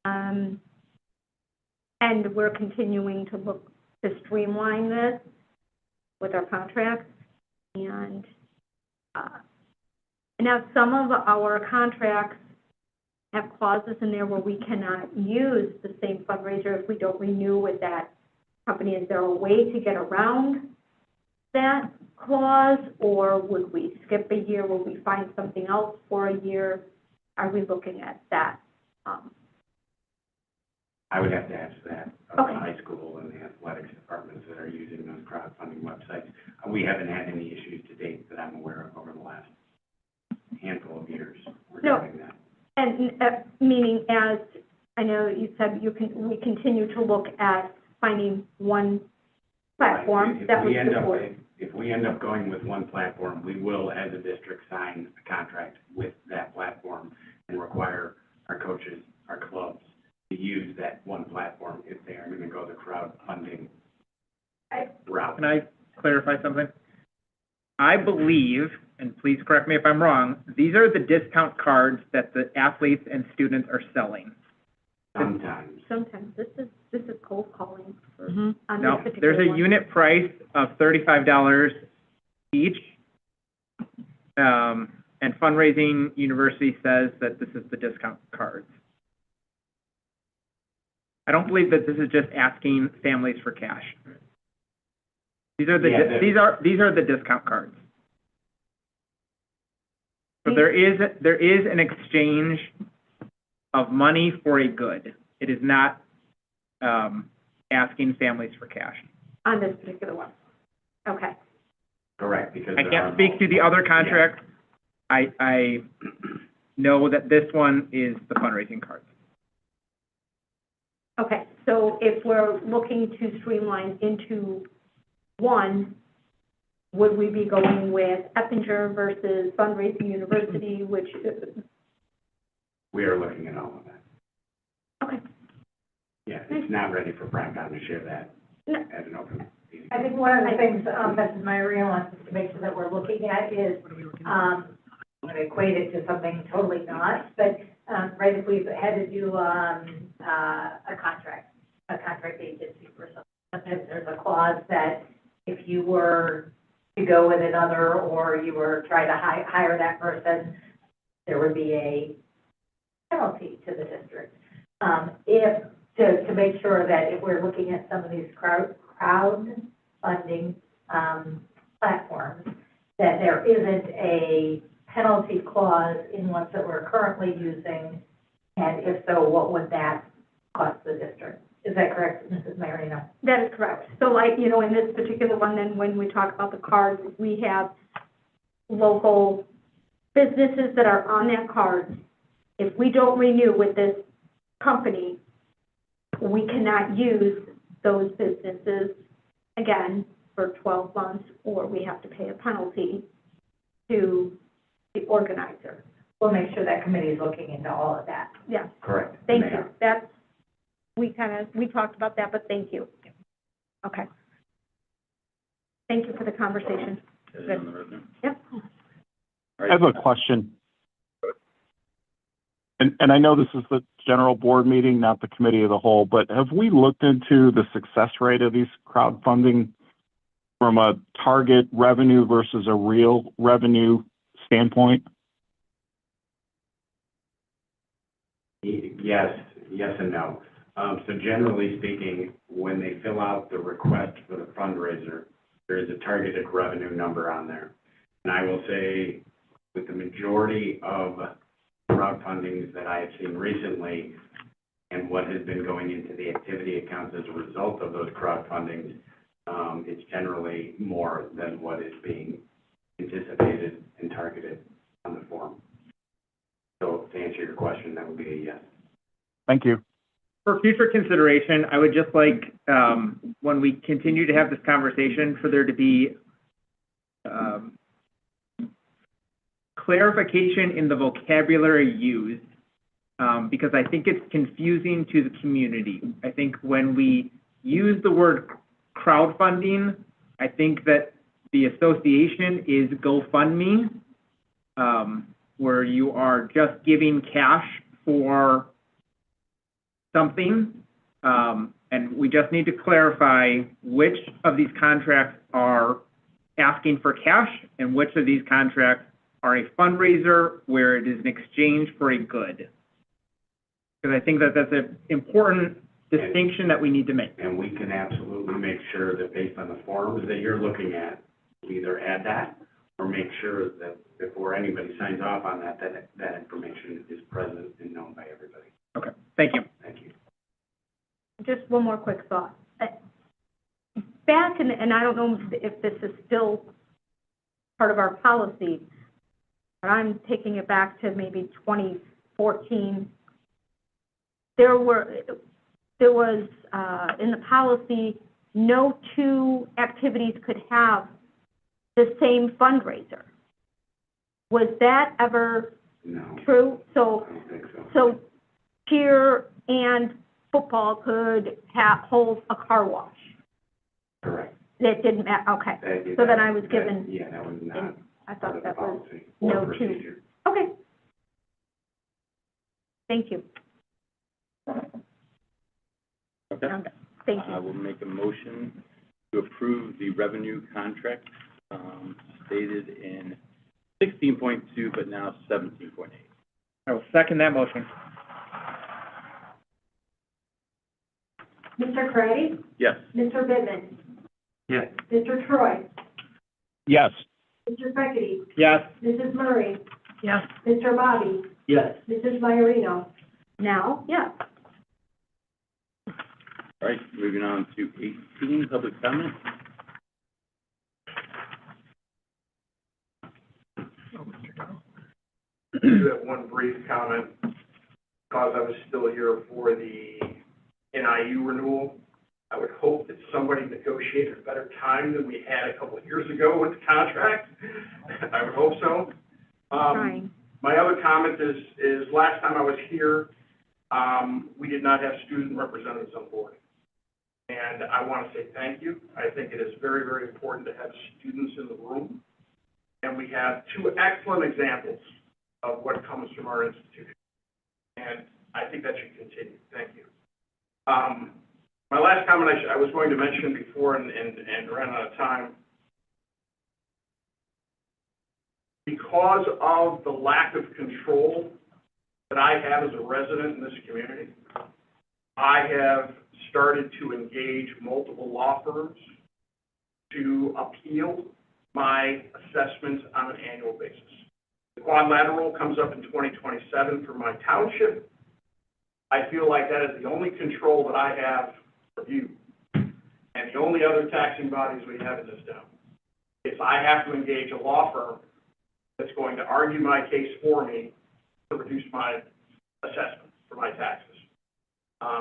And we're continuing to look to streamline this with our contracts, and now some of our contracts have clauses in there where we cannot use the same fundraiser if we don't renew with that company. Is there a way to get around that clause, or would we skip a year? Will we find something else for a year? Are we looking at that? I would have to ask that of the high school and the athletics departments that are using those crowdfunding websites. We haven't had any issues to date that I'm aware of over the last handful of years regarding that. And meaning, as I know you said, we continue to look at finding one platform that would support. If we end up going with one platform, we will, as a district, sign a contract with that platform and require our coaches, our clubs, to use that one platform if they are going to go the crowdfunding route. Can I clarify something? I believe, and please correct me if I'm wrong, these are the discount cards that the athletes and students are selling. Sometimes. Sometimes. This is cold calling for, on No, this particular there's a one. unit price of $35 each. And Fundraising University says that this is the discount cards. I don't believe that this is just asking families for cash. These are these are the discount cards. So there is an exchange of money for a good. It is not asking families for cash. On this particular one. Okay. Correct, because I can't speak to the other contracts. I know that this one is the fundraising cards. Okay, so if we're looking to streamline into one, would we be going with Effinger versus Fundraising University, which, We are looking at all of that. okay. Yeah, it's not ready for prime time to share that No. as an open meeting. I think one of the things, Mrs. Myria wants us to make sure that we're looking at is, I'm gonna equate it to something totally not, but, right, if we had to do, a contract agency for something, sometimes there's a clause that if you were to go with another, or you were trying to hire that person, there would be a penalty to the district. To make sure that if we're looking at some of these crowdfunding platforms, that there isn't a penalty clause in ones that we're currently using And if so, what would that cost the district? Is that correct, Mrs. Marino? That is correct. So like, you know, in this particular one, then when we talk about the cards, we have local businesses that are on that card. If we don't renew with this company, we cannot use those businesses again for 12 months, or we have to pay a penalty to the organizer. We'll make sure that committee is looking into all of that. Yeah, Correct. thank They you. are. That's, we talked about that, but thank you. Okay. Thank you for the conversation. Is it on the resume? Yep. All I right. have a question. And I know this is the general board meeting, not the committee of the whole, but have we looked into the success rate of these crowdfunding from a target revenue versus a real revenue standpoint? Yes, yes and no. So generally speaking, when they fill out the request for the fundraiser, there is a targeted revenue number on there. And I will say, with the majority of crowdfundings that I have seen recently, and what has been going into the activity accounts as a result of those crowdfundings, it's generally more than what is being anticipated and targeted on the form. So to answer your question, that would be a yes. Thank you. For future consideration, I would just like, when we continue to have this conversation, for there to be clarification in the vocabulary used, because I think it's confusing to the community. I think when we use the word crowdfunding, I think that the association is GoFundMe, where you are just giving cash for something, and we just need to clarify which of these contracts are asking for cash and which of these contracts are a fundraiser where it is an exchange for a good. Because I think that that's an important distinction that we need to make. And we can absolutely make sure that based on the forms that you're looking at, we either add that or make sure that before anybody signs off on that, that information is present and known by everybody. Okay, thank you. Thank you. Just one more quick thought. Back, and I don't know if this is still part of our policy, but I'm taking it back to maybe 2014. There was in the policy, no two activities could have the same fundraiser. Was that ever No, true? I So, don't think so. so cheer and football could hold a car wash. Correct. That didn't matter, okay. That- So then I was that- given, Yeah, that was not I part thought of the that was, policy or no two. procedure. okay. Thank you. Okay. I'm done. Thank I you. will make a motion to approve the revenue contract, stated in 16.2, but now 17.8. I will second that motion. Mr. Craddy? Yes. Mr. Bivin? Yes. Mr. Troy? Yes. Mr. Peggotty? Yes. Mrs. Murray? Yes. Mr. Bobby? Yes. Mrs. Maiorino? Now, yeah. All right, moving on to 18, public comment. I do have one brief comment, because I was still here for the NIU renewal. I would hope that somebody negotiated a better time than we had a couple of years ago with the contract. I would hope so. Trying. My other comment is last time I was here, we did not have student representatives on board. And I want to say thank you. I think it is very, very important to have students in the room. And we have two excellent examples of what comes from our institution. And I think that should continue. Thank you. My last comment I was going to mention before and ran out of time. Because of the lack of control that I have as a resident in this community, I have started to engage multiple law firms to appeal my assessments on an annual basis. The quadrilateral comes up in 2027 for my township, I feel like that is the only control that I have of you and the only other taxing bodies we have in this town. If I have to engage a law firm that's going to argue my case for me to reduce my assessment for my taxes.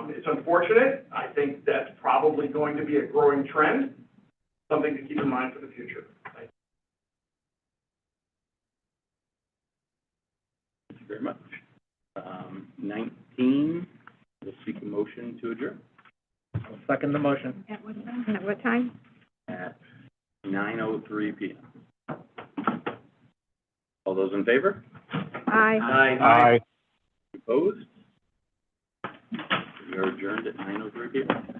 It's unfortunate. I think that's probably going to be a growing trend, something to keep in mind for the future. Thank Thank you very much. 19, we'll seek a motion to adjourn I'll second the motion. At what time? At what time? at 9:03 p.m. All those in favor? Aye. Aye. Opposed? We are adjourned at 9:03 p.m.